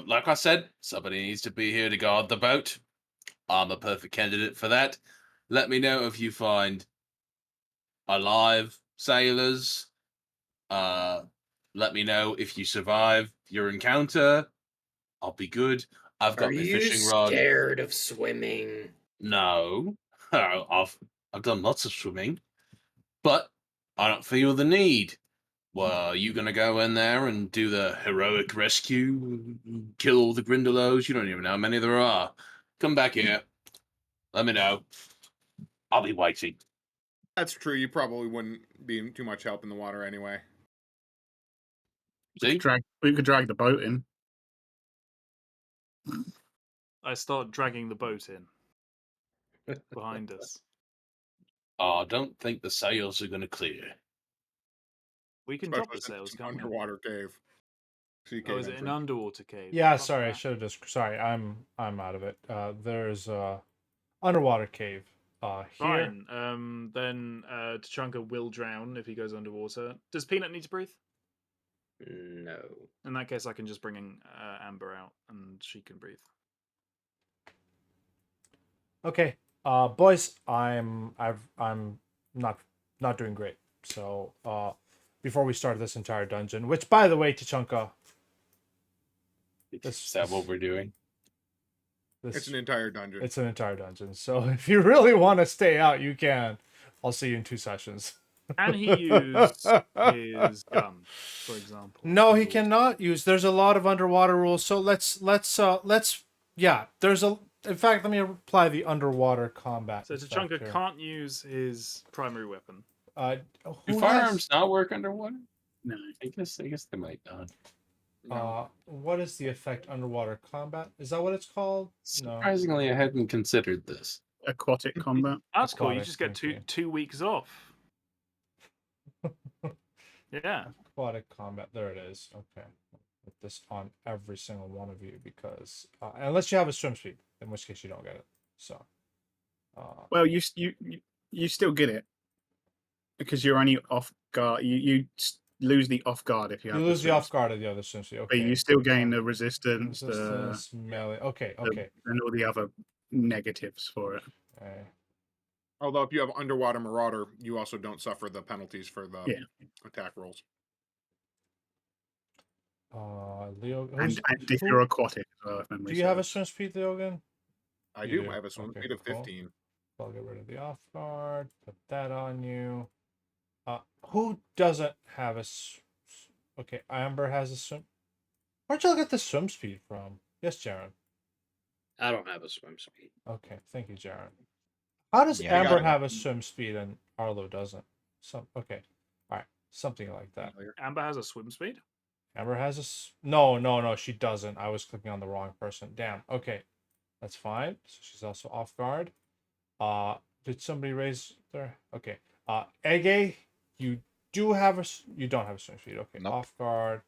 like I said, somebody needs to be here to guard the boat. I'm a perfect candidate for that. Let me know if you find alive sailors. Let me know if you survive your encounter. I'll be good. I've got Are my you fishing rod. scared of swimming? No, I've done lots of swimming, but I don't feel the need. Well, are you gonna go in there and do the heroic rescue, kill all the Grindelows? You don't even know how many there are. Come back here. Let me know. I'll be waiting. That's true. You probably wouldn't be too much help in the water anyway. See? We could drag the boat in. I start dragging the boat in behind us. I don't think the sails are gonna clear. We can drop the Especially since sails, it's an can't we? underwater cave. Sea Oh, cave is it an entrance. underwater cave? yeah, Fuck sorry, I that. should have just sorry. I'm out of it. There's underwater cave here. Fine. Then Tachanka will drown if he goes underwater. Does Peanut need to breathe? No. In that case, I can just bring in Amber out and she can breathe. Okay, boys, I'm not doing great. So before we start this entire dungeon, which by the way, Tachanka, Is that what we're doing? It's an entire dungeon. It's an entire dungeon. So if you really want to stay out, you can. I'll see you in 2 sessions. Can he use his gun, for example? No, he underwater? cannot use. There's a lot of underwater rules. So let's yeah. There's a. In fact, let me apply the underwater combat. So effect Tachanka here. can't use his primary weapon. Do Who firearms has, not work underwater? No. I guess they might not. No. what is the effect underwater combat? Is that what it's called? No. Surprisingly, I hadn't considered this. Aquatic combat. That's cool. You Aquatic, just get thank you. 2 weeks off. Yeah. Aquatic combat. There it is. Okay. Put this on every single one of you because unless you have a swim speed, in which case you don't get it. So. Well, you still get it because you're only off guard. lose the off guard if you You have lose the swim off guard of the other swim speed. But Okay. you still gain the resistance, Resistance, melee. Okay, okay. and all the other negatives for it. Alright. Although if you have underwater marauder, you also don't suffer the penalties for the Yeah. attack rolls. Leo. And if you're aquatic, as well, if memory Do you have a serves. swim speed, Leo, again? I You do. do. I have a swim Okay, speed of cool. 15. I'll get rid of the off guard. Put that on you. Who doesn't have a? Okay, Amber has a swim. Where'd y'all get the swim speed from? Yes, Jaren. I don't have a swim speed. Okay, thank you, Jaren. How does Yeah, I Amber got it. have a swim speed and Arlo doesn't? Okay, all right, something like that. Amber has a swim speed. Amber has a no, she doesn't. I was clicking on the wrong person. Damn. Okay, that's fine. So she's also off guard. Did somebody raise their? Okay. Ege, you don't have a swim speed. Okay, Nope. off guard.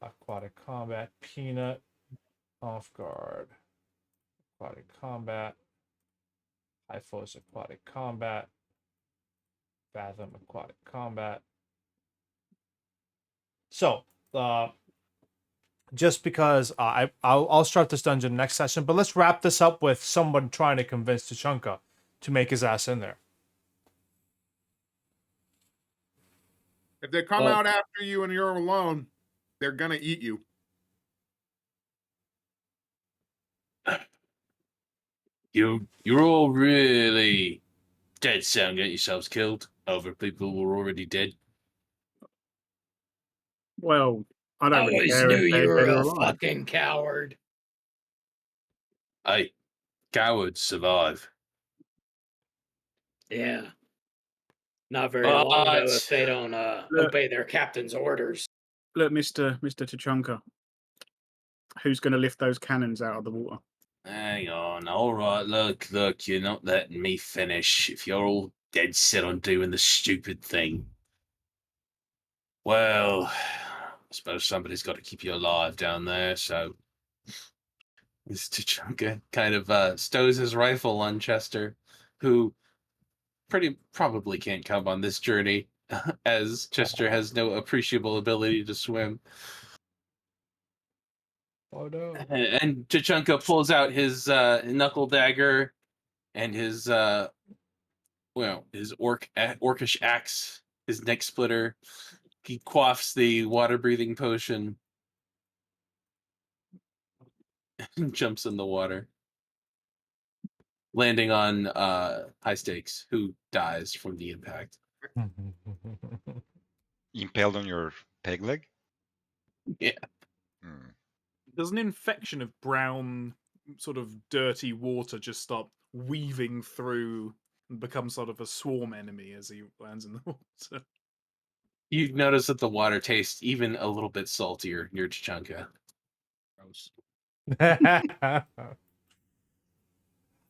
Aquatic combat. Peanut, off guard. Aquatic combat. Hyphos aquatic combat. Fathom aquatic combat. So, just because I'll start this dungeon next session, but let's wrap this up with someone trying to convince Tachanka to make his ass in there. If they come Well- out after you and you're alone, they're gonna eat you. You're all really dead set on getting yourselves killed over people who are already dead. Well, I I don't really always care knew if you they're were dead or a alive. fucking coward. Hey, cowards survive. Yeah. Not very long though But if they don't Look. obey their captain's orders. Look, Mr. Tachanka, who's going to lift those cannons out of the water? hang on. All right, look, you're not letting me finish. If you're all dead set on doing the stupid thing, well, I suppose somebody's got to keep you alive down there, so Mr. Chunka kind of stows his rifle on Chester, who probably can't come on this journey, as Chester has no appreciable ability to swim. Oh no. And Tachanka pulls out his knuckle dagger and his his orcish axe, his neck splitter. He quaffs the water breathing potion and jumps in the water, landing on High Stakes, who dies from the impact. Impaled on your peg leg? Yeah. Hmm. Does an infection of brown, sort of dirty water just start weaving through and become sort of a swarm enemy as he lands in the water? You notice that the water tastes even a little bit saltier near Tachanka. Gross.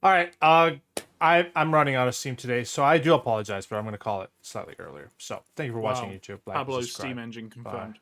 All right. I'm running out of steam today, so I do apologize, but I'm going to call it slightly earlier. So thank you for watching Wow. YouTube. Like, and Pablo's subscribe. steam engine confirmed.